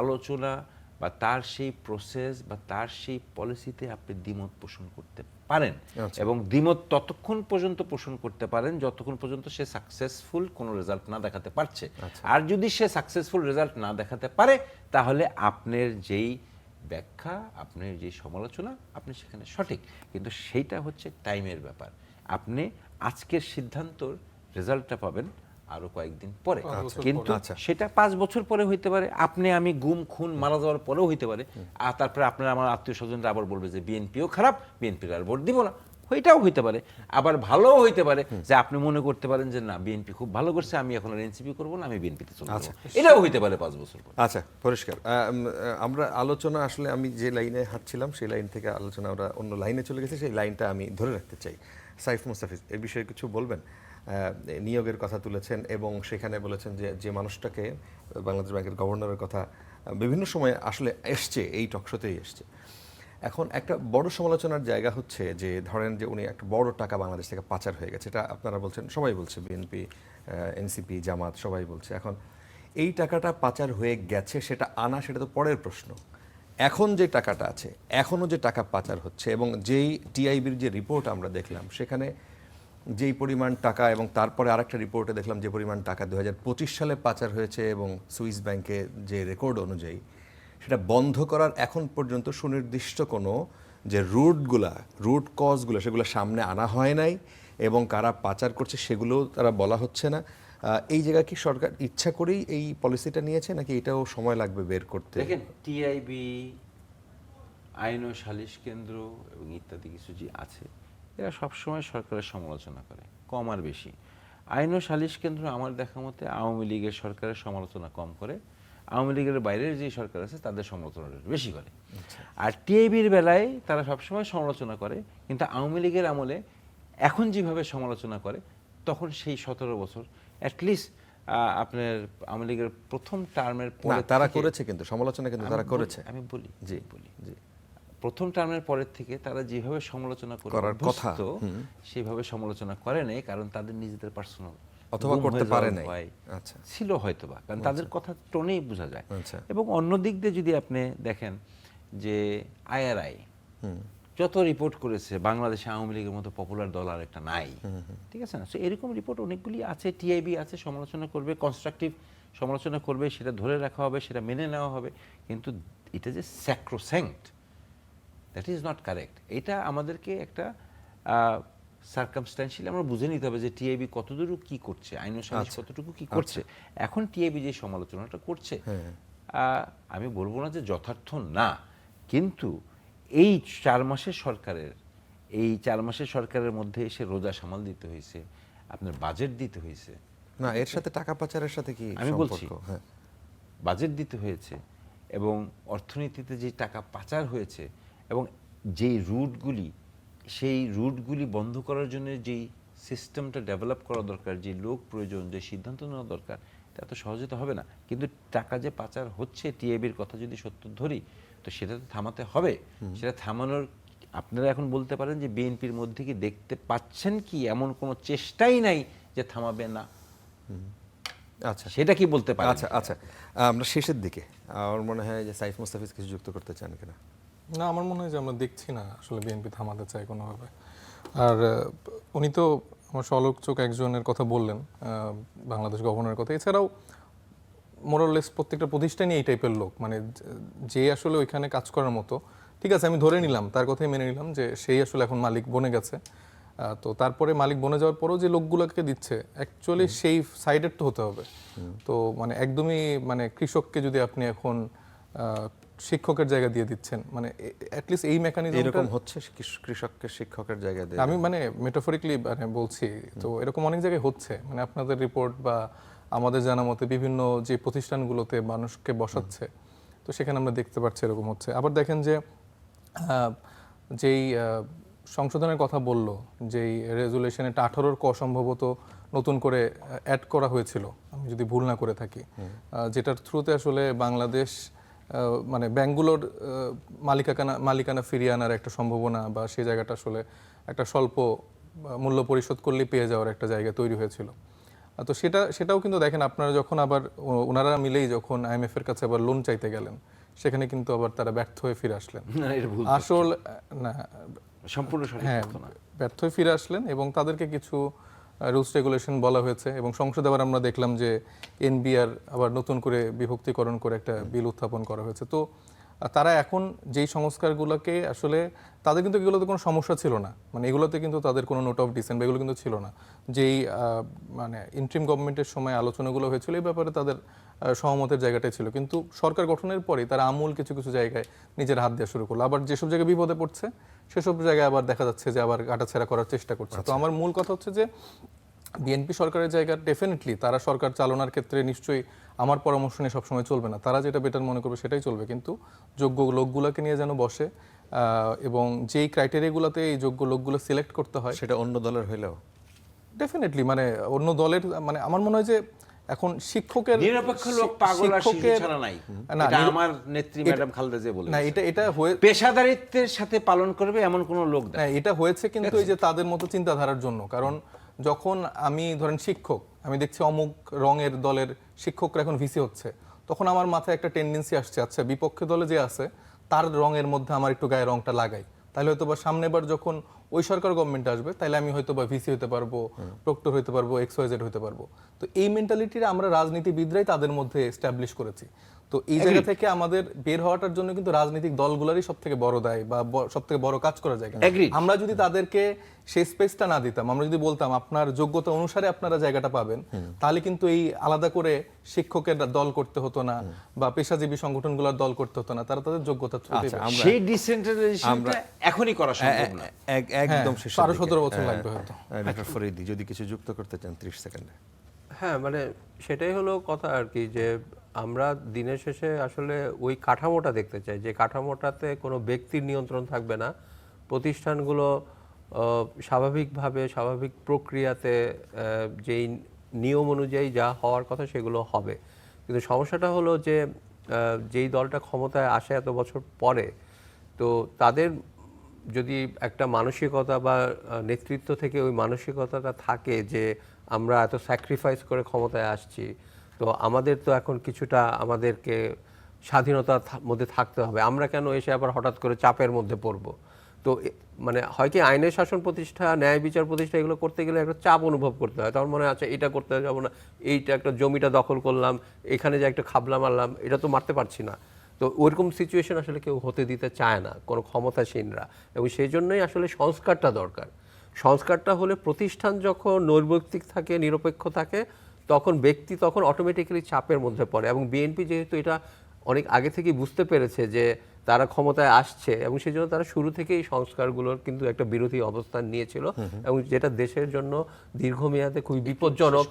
আলোচনা বা তার সেই প্রসেস বা তার সেই পলিসিতে আপনি দ্বিমত পোষণ করতে পারেন, এবং দ্বিমত ততক্ষণ পর্যন্ত পোষণ করতে পারেন যতক্ষণ পর্যন্ত সে সাকসেসফুল কোনো রেজাল্ট না দেখাতে পারছে। আর যদি সে সাকসেসফুল রেজাল্ট না দেখাতে পারে, তাহলে আপনার যেই ব্যাখ্যা, আপনার যে সমালোচনা, আপনি সেখানে সঠিক, কিন্তু সেইটা হচ্ছে টাইমের ব্যাপার। আপনি আজকের সিদ্ধান্তর রেজাল্টটা পাবেন আরো কয়েকদিন পরে, কিন্তু সেটা 5 বছর পরে হইতে পারে, আপনি আমি গুম খুন মারা যাওয়ার পরেও হইতে পারে। আর তারপরে আপনার আমার আত্মীয় স্বজনরা আবার বলবে যে বিএনপিও খারাপ, বিএনপির আর ভোট দিব না, ওইটাও হইতে পারে। আবার ভালোও হইতে পারে যে আপনি মনে করতে পারেন যে না, বিএনপি খুব ভালো করছে, আমি এখন আর এনসিপি করবো না, আমি বিএনপিতে চলে যাব, এটাও হইতে পারে 5 বছর পর। আচ্ছা, পরিষ্কার। আমরা আলোচনা আসলে আমি যে লাইনে হাঁটছিলাম সেই লাইন থেকে আলোচনা আমরা অন্য লাইনে চলে গেছি, সেই লাইনটা আমি ধরে রাখতে চাই। সাইফ মুস্তাফিজ, এর বিষয়ে কিছু বলবেন? নিয়োগের কথা তুলেছেন এবং সেখানে বলেছেন যে যে মানুষটাকে, বাংলাদেশ ব্যাংকের গভর্নরের কথা বিভিন্ন সময় আসলে এসছে, এই টকশোতেই এসছে। এখন একটা বড় সমালোচনার জায়গা হচ্ছে যে ধরেন যে উনি একটা বড় টাকা বাংলাদেশ থেকে পাচার হয়ে গেছে, এটা আপনারা বলছেন, সবাই বলছে, বিএনপি, এনসিপি, জামাত সবাই বলছে। এখন এই টাকাটা পাচার হয়ে গেছে, সেটা আনা সেটা তো পরের প্রশ্ন। এখন যে টাকাটা আছে, এখনও যে টাকা পাচার হচ্ছে, এবং যেই টিআইবির যে রিপোর্ট আমরা দেখলাম, সেখানে যেই পরিমাণ টাকা, এবং তারপরে আরেকটা রিপোর্টে দেখলাম যে পরিমাণ টাকা 2025 সালে পাচার হয়েছে, এবং সুইস ব্যাংকে যে রেকর্ড অনুযায়ী সেটা বন্ধ করার এখন পর্যন্ত সুনির্দিষ্ট কোনো যে রুট কজগুলো সেগুলো সামনে আনা হয় নাই, এবং কারা পাচার করছে সেগুলো তারা বলা হচ্ছে না। এই জায়গা কি সরকার ইচ্ছা করেই এই পলিসিটা নিয়েছে, নাকি এটাও সময় লাগবে বের করতে? দেখেন, টিআইবি, আইন ও সালিশ কেন্দ্র এবং ইত্যাদি কিছু যে আছে, এরা সবসময় সরকারের সমালোচনা করে, কম আর বেশি। আইন ও সালিশ কেন্দ্র আমার দেখা মতে আওয়ামী লীগের সরকারের সমালোচনা কম করে, আওয়ামী লীগের বাইরের যে সরকার আছে তাদের সমালোচনাটা বেশি করে। আর টিআইবির বেলায় তারা সবসময় সমালোচনা করে, কিন্তু আওয়ামী লীগের আমলে এখন যেভাবে সমালোচনা করে তখন সেই 17 বছর অ্যাটলিস্ট আপনার আওয়ামী লীগের প্রথম টার্মের না, পরে তারা থেকে- করেছে, কিন্তু সমালোচনা কিন্তু তারা করেছে। আমি বলি জি বলি জি প্রথম টার্মের পরের থেকে তারা যেভাবে সমালোচনা করার কথা, সেভাবে সমালোচনা করে নাই, কারণ তাদের নিজেদের পার্সোনাল অথবা করতে পারে নাই। আচ্ছা ছিল হয়তোবা, কারণ তাদের কথা টোনেই বোঝা যায়। আচ্ছা। এবং অন্য দিক দিয়ে যদি আপনি দেখেন যে আইআরআই যত রিপোর্ট করেছে বাংলাদেশে আওয়ামী লীগের মতো পপুলার দল আর একটা নাই, ঠিক আছে না? সো এরকম রিপোর্ট অনেকগুলি আছে, টিআইবি আছে, সমালোচনা করবে, কনস্ট্রাকটিভ সমালোচনা করবে, সেটা ধরে রাখা হবে, সেটা মেনে নেওয়া হবে, কিন্তু এটা যে স্যাক্রোস্যাঙ্ক্ট, দ্যাট ইজ নট কারেক্ট। এটা আমাদেরকে একটা সার্কামস্ট্যান্সিয়ালি আমরা বুঝে নিতে হবে যে টিআইবি কতদূর কি করছে, আইন ও সালিশ কতটুকু কি করছে। এখন টিআইবি যে সমালোচনাটা করছে, আমি বলবো না যে যথার্থ না, কিন্তু এই 4 মাসের সরকারের মধ্যে এসে রোজা সামাল দিতে হয়েছে, আপনার বাজেট দিতে হয়েছে। না, এর সাথে টাকা পাচারের সাথে কি আমি বলছি সম্পর্ক? হ্যাঁ, বাজেট দিতে হয়েছে, এবং অর্থনীতিতে যে টাকা পাচার হয়েছে, এবং যেই রুটগুলি, সেই রুটগুলি বন্ধ করার জন্য যেই সিস্টেমটা ডেভেলপ করা দরকার, যে লোক প্রয়োজন, যে সিদ্ধান্ত নেওয়া দরকার, তা তো সহজে তো হবে না। কিন্তু টাকা যে পাচার হচ্ছে, টিআইবির কথা যদি সত্য ধরি, তো সেটা তো থামাতে হবে। সেটা থামানোর আপনারা এখন বলতে পারেন যে বিএনপির মধ্যে কি দেখতে পাচ্ছেন কি এমন কোনো চেষ্টাই নাই যে থামাবে না? আচ্ছা সেটা কি বলতে পারেন? আচ্ছা আচ্ছা, আমরা শেষের দিকে, আমার মনে হয় যে সাইফ মুস্তাফিজ কিছু যুক্ত করতে চান কিনা? না, আমার মনে হয় যে আমরা দেখছি না আসলে বিএনপি থামাতে চায় কোনোভাবে। আর উনি তো আমার সলোচক একজনের কথা বললেন, বাংলাদেশ গভর্নরের কথা। এছাড়াও মোরাললেস প্রত্যেকটা প্রতিষ্ঠানই এই টাইপের লোক, মানে যে আসলে ওইখানে কাজ করার মতো। ঠিক আছে, আমি ধরে নিলাম, তার কথাই মেনে নিলাম যে সেই আসলে এখন মালিক বনে গেছে। তো তারপরে মালিক বনে যাওয়ার পরেও যে লোকগুলোকে দিচ্ছে, অ্যাকচুয়ালি সেই সাইডের তো হতে হবে। তো মানে একদমই মানে কৃষককে যদি আপনি এখন শিক্ষকের জায়গা দিয়ে দিচ্ছেন, মানে অ্যাটলিস্ট এই মেকানিজম এরকম হচ্ছে, কৃষককে শিক্ষকের জায়গায় দেয়। আমি মানে মেটাফরিকলি মানে বলছি, তো এরকম অনেক জায়গায় হচ্ছে। মানে আপনাদের রিপোর্ট বা আমাদের জানা মতে বিভিন্ন যে প্রতিষ্ঠানগুলোতে মানুষকে বসাচ্ছে, তো সেখানে আমরা দেখতে পাচ্ছি এরকম হচ্ছে। আবার দেখেন যে যেই সংশোধনের কথা বললো, যেই রেজুলেশনে 18 ক সম্ভবত নতুন করে অ্যাড করা হয়েছিল, আমি যদি ভুল না করে থাকি, যেটার থ্রুতে আসলে বাংলাদেশ মানে ব্যাংকগুলোর মালিকানা ফিরিয়ে আনার একটা সম্ভাবনা, বা সেই জায়গাটা আসলে একটা স্বল্প মূল্য পরিশোধ করলেই পেয়ে যাওয়ার একটা জায়গা তৈরি হয়েছিল। তো সেটাও কিন্তু দেখেন, আপনারা যখন আবার ওনারা মিলেই যখন আইএমএফ এর কাছে আবার লোন চাইতে গেলেন, সেখানে কিন্তু আবার তারা ব্যর্থ হয়ে ফিরে আসলেন। না, এটা ভুল আসল না, সম্পূর্ণ সঠিক হ্যাঁ, তথ্য না। ব্যর্থ হয়ে ফিরে আসলেন, এবং তাদেরকে কিছু রুলস রেগুলেশন বলা হয়েছে, এবং সংসদে আবার আমরা দেখলাম যে এনবিআর আবার নতুন করে বিভক্তিকরণ করে একটা বিল উত্থাপন করা হয়েছে। তো তারা এখন যেই সংস্কারগুলোকে আসলে, তাদের কিন্তু এগুলোতে কোনো সমস্যা ছিল না, মানে এগুলোতে কিন্তু তাদের কোনো নোট অফ ডিসেন্ট বা এগুলো কিন্তু ছিল না। যেই মানে ইন্ট্রিম গভর্নমেন্টের সময় আলোচনাগুলো হয়েছিল, এই ব্যাপারে তাদের সহমতের জায়গাটাই ছিল, কিন্তু সরকার গঠনের পরেই তারা আমূল কিছু কিছু জায়গায় নিজের হাত দেওয়া শুরু করলো। আবার যেসব জায়গায় বিপদে পড়ছে, সেসব জায়গায় আবার দেখা যাচ্ছে যে আবার কাটাছেঁড়া করার চেষ্টা করছে। তো আমার মূল কথা হচ্ছে যে বিএনপি সরকারের জায়গা ডেফিনেটলি তারা সরকার চালানোর ক্ষেত্রে নিশ্চয়ই আমার পরামর্শ নিয়ে সবসময় চলবে না, তারা যেটা বেটার মনে করবে সেটাই চলবে, কিন্তু যোগ্য লোকগুলোকে নিয়ে যেন বসে, এবং যেই ক্রাইটেরিয়াগুলোতে এই যোগ্য লোকগুলো সিলেক্ট করতে হয়, সেটা অন্য দলের হইলেও ডেফিনেটলি মানে অন্য দলের, মানে আমার মনে হয় যে এখন শিক্ষকের নিরপেক্ষ লোক পাগল আর শিশু ছাড়া নাই। না, এটা আমার নেত্রী ম্যাডাম খালেদা জিয়া বলেছেন। না, এটা হয়ে পেশাদারিত্বের সাথে পালন করবে এমন কোন লোক দেয়। না, এটা হয়েছে কিন্তু এই যে তাদের মতো চিন্তাধারার জন্য। কারণ যখন আমি ধরেন শিক্ষক, আমি দেখছি অমুক রঙের দলের শিক্ষকরা এখন ভিসি হচ্ছে, তখন আমার মাথায় একটা টেন্ডেন্সি আসছে, আচ্ছা বিপক্ষে দলে যে আছে তার রঙের মধ্যে আমার একটু গায়ে রংটা লাগাই, তাহলে হয়তো বা সামনেবার যখন ওই সরকার গভর্নমেন্ট আসবে, তাহলে আমি হয়তো বা ভিসি হতে পারবো, প্রক্টর হতে পারবো, XYZ হতে পারবো। তো এই মেন্টালিটিটা আমরা রাজনীতিবিদরাই তাদের মধ্যে এস্টাবলিশ করেছি। তো এই জায়গা থেকে আমাদের বের হওয়াটার জন্য কিন্তু রাজনৈতিক দলগুলোরই সব থেকে বড় দায় বা সব থেকে বড় কাজ করার জায়গা। Agreed. আমরা যদি তাদেরকে সেই স্পেসটা না দিতাম, আমরা যদি বলতাম আপনার যোগ্যতা অনুসারে আপনারা জায়গাটা পাবেন, তাহলে কিন্তু এই আলাদা করে শিক্ষকের দল করতে হতো না, বা পেশাজীবী সংগঠনগুলোর দল করতে হতো না, তারা তাদের যোগ্যতা থ্রুতেই আচ্ছা, পাবে। সেই ডিসেন্ট্রালাইজেশনটা এখনই করা সম্ভব না। একদম শেষ, আরো 17 বছর লাগবে হয়তো। ডক্টর ফরিদি যদি কিছু যুক্ত করতে চান 30 সেকেন্ডে। হ্যাঁ, মানে সেটাই হলো কথা আর কি, যে আমরা দিনের শেষে আসলে ওই কাঠামোটা দেখতে চাই, যে কাঠামোটাতে কোনো ব্যক্তির নিয়ন্ত্রণ থাকবে না, প্রতিষ্ঠানগুলো স্বাভাবিকভাবে স্বাভাবিক প্রক্রিয়াতে যেই নিয়ম অনুযায়ী যা হওয়ার কথা সেগুলো হবে। কিন্তু সমস্যাটা হলো যে যেই দলটা ক্ষমতায় আসে এত বছর পরে, তো তাদের যদি একটা মানসিকতা বা নেতৃত্ব থেকে ওই মানসিকতাটা থাকে যে আমরা এত স্যাক্রিফাইস করে ক্ষমতায় আসছি, তো আমাদের তো এখন কিছুটা আমাদেরকে স্বাধীনতার মধ্যে থাকতে হবে, আমরা কেন এসে আবার হঠাৎ করে চাপের মধ্যে পড়ব। তো মানে হয় কি আইনের শাসন প্রতিষ্ঠা, ন্যায় বিচার প্রতিষ্ঠা এগুলো করতে গেলে একটা চাপ অনুভব করতে হয়। তখন মনে হয় আচ্ছা এটা করতে যাবো না, এইটা একটা জমিটা দখল করলাম, এখানে যে একটা খাবলা মারলাম, এটা তো মারতে পারছি না। তো ওরকম সিচুয়েশন আসলে কেউ হতে দিতে চায় না, কোনো ক্ষমতাসীনরা। এবং সেই জন্যই আসলে সংস্কারটা দরকার। সংস্কারটা হলে প্রতিষ্ঠান যখন নৈর্ব্যক্তিক থাকে, নিরপেক্ষ থাকে, তখন ব্যক্তি তখন অটোমেটিক্যালি চাপের মধ্যে পড়ে। এবং বিএনপি যেহেতু এটা অনেক আগে থেকেই বুঝতে পেরেছে যে তারা ক্ষমতায় আসছে, এবং সেই জন্য তারা শুরু থেকেই সংস্কারগুলোর কিন্তু একটা বিরোধী অবস্থান নিয়েছিল, এবং যেটা দেশের জন্য দীর্ঘমেয়াদে খুবই বিপজ্জনক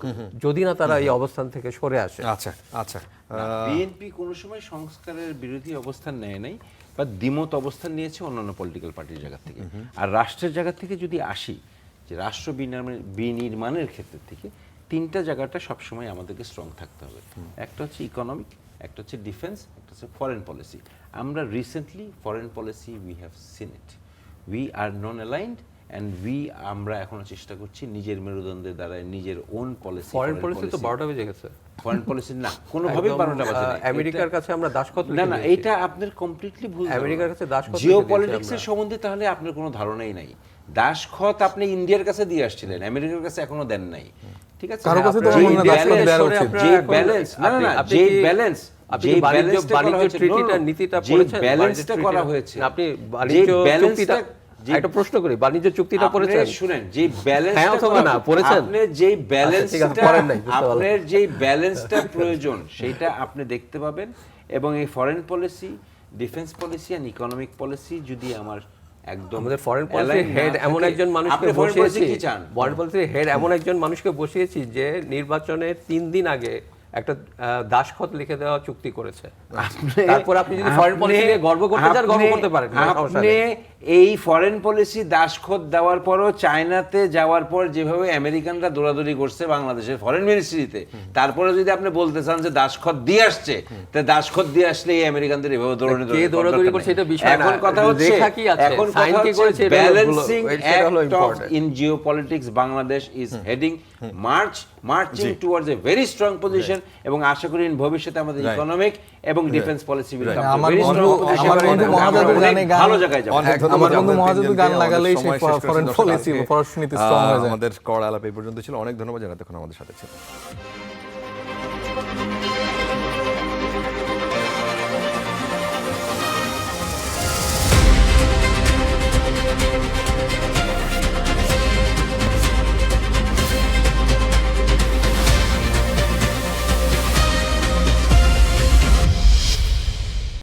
যদি না তারা এই অবস্থান থেকে সরে আসে। আচ্ছা আচ্ছা, বিএনপি কোনো সময় সংস্কারের বিরোধী অবস্থান নেয় নাই বা দ্বিমত অবস্থান নিয়েছে অন্যান্য পলিটিক্যাল পার্টির জায়গা থেকে। আর রাষ্ট্রের জায়গা থেকে যদি আসি, যে রাষ্ট্র বিনির্মাণের ক্ষেত্রে থেকে তিনটা জায়গাটা সবসময় আমাদেরকে স্ট্রং থাকতে হবে। একটা হচ্ছে ইকোনমিক, একটা হচ্ছে ডিফেন্স, একটা হচ্ছে ফরেন পলিসি। আমরা recently foreign policy we have seen it, we are non aligned and আমরা এখনো চেষ্টা করছি নিজের মেরুদণ্ডের দ্বারা নিজের ওন পলিসি। ফরেন পলিসি তো 12টা বেজে গেছে। ফরেন পলিসি না, কোনোভাবেই 12টা বাজে না। আমেরিকার কাছে আমরা দাসখত না না, এটা আপনার কমপ্লিটলি ভুল। আমেরিকার কাছে দাসখত জিওপলিটিক্সের সম্বন্ধে তাহলে আপনার কোনো ধারণাই নাই। দাসখত আপনি ইন্ডিয়ার কাছে দিয়ে আসছিলেন, আমেরিকার কাছে এখনো দেন নাই। ঠিক আছে, কারো কাছে তো যে মনে হয় দাসখত দেওয়া উচিত। যে ব্যালেন্স, না না, যে ব্যালেন্স, আপনি বাণিজ্য ট্রিটিটার নীতিটা পড়েছেন, ব্যালেন্সটা করা হয়েছে, আপনি বাণিজ্য চুক্তিটা, একটা প্রশ্ন করি, বাণিজ্য চুক্তিটা পড়েছেন? শুনেন, যে ব্যালেন্স হ্যাঁ অথবা না পড়েছেন, আপনি যে ব্যালেন্সটা পড়েন নাই, বুঝতে পারলাম। আপনার যে ব্যালেন্সটা প্রয়োজন সেটা আপনি দেখতে পাবেন। এবং এই ফরেন পলিসি, ডিফেন্স পলিসি আর ইকোনমিক পলিসি যদি আমার একদম আমাদের ফরেন পলিসির হেড এমন একজন মানুষকে বসিয়েছি, ফরেন পলিসির হেড এমন একজন মানুষকে বসিয়েছি যে নির্বাচনের 3 দিন আগে একটা দাসখত লিখে দেওয়া চুক্তি করেছে। তারপর আপনি যদি ফরেন পলিসি নিয়ে গর্ব করতে চান, গর্ব করতে পারেন। আপনি এই ফরেন পলিসি দাসখত দেওয়ার পরও চায়নাতে যাওয়ার পর যেভাবে আমেরিকানরা দৌড়াদৌড়ি করছে বাংলাদেশের ফরেন মিনিস্ট্রিতে, তারপরে যদি আপনি বলতে চান যে দাসখত দিয়ে আসছে, তা দাসখত দিয়ে আসলে এই আমেরিকানদের এভাবে দৌড়াদৌড়ি করছে এটা বিষয় না। এখন কথা হচ্ছে, এখন সাইন কি করেছে, balancing act of in geopolitics Bangladesh is heading marching towards a very strong position. এবং আশা করি ভবিষ্যতে আমাদের ইকোনমিক এবং defence policy will come to very strong position. ভালো জায়গায় যাবে। আমার বন্ধু মহাজাদু গান লাগালেই সেই ফরেন পলিসি পররাষ্ট্রনীতি স্ট্রং হয়ে যায়। আমাদের কড়া আলাপ এই পর্যন্ত ছিল। অনেক ধন্যবাদ যারা এতক্ষণ আমাদের সাথে ছিলেন।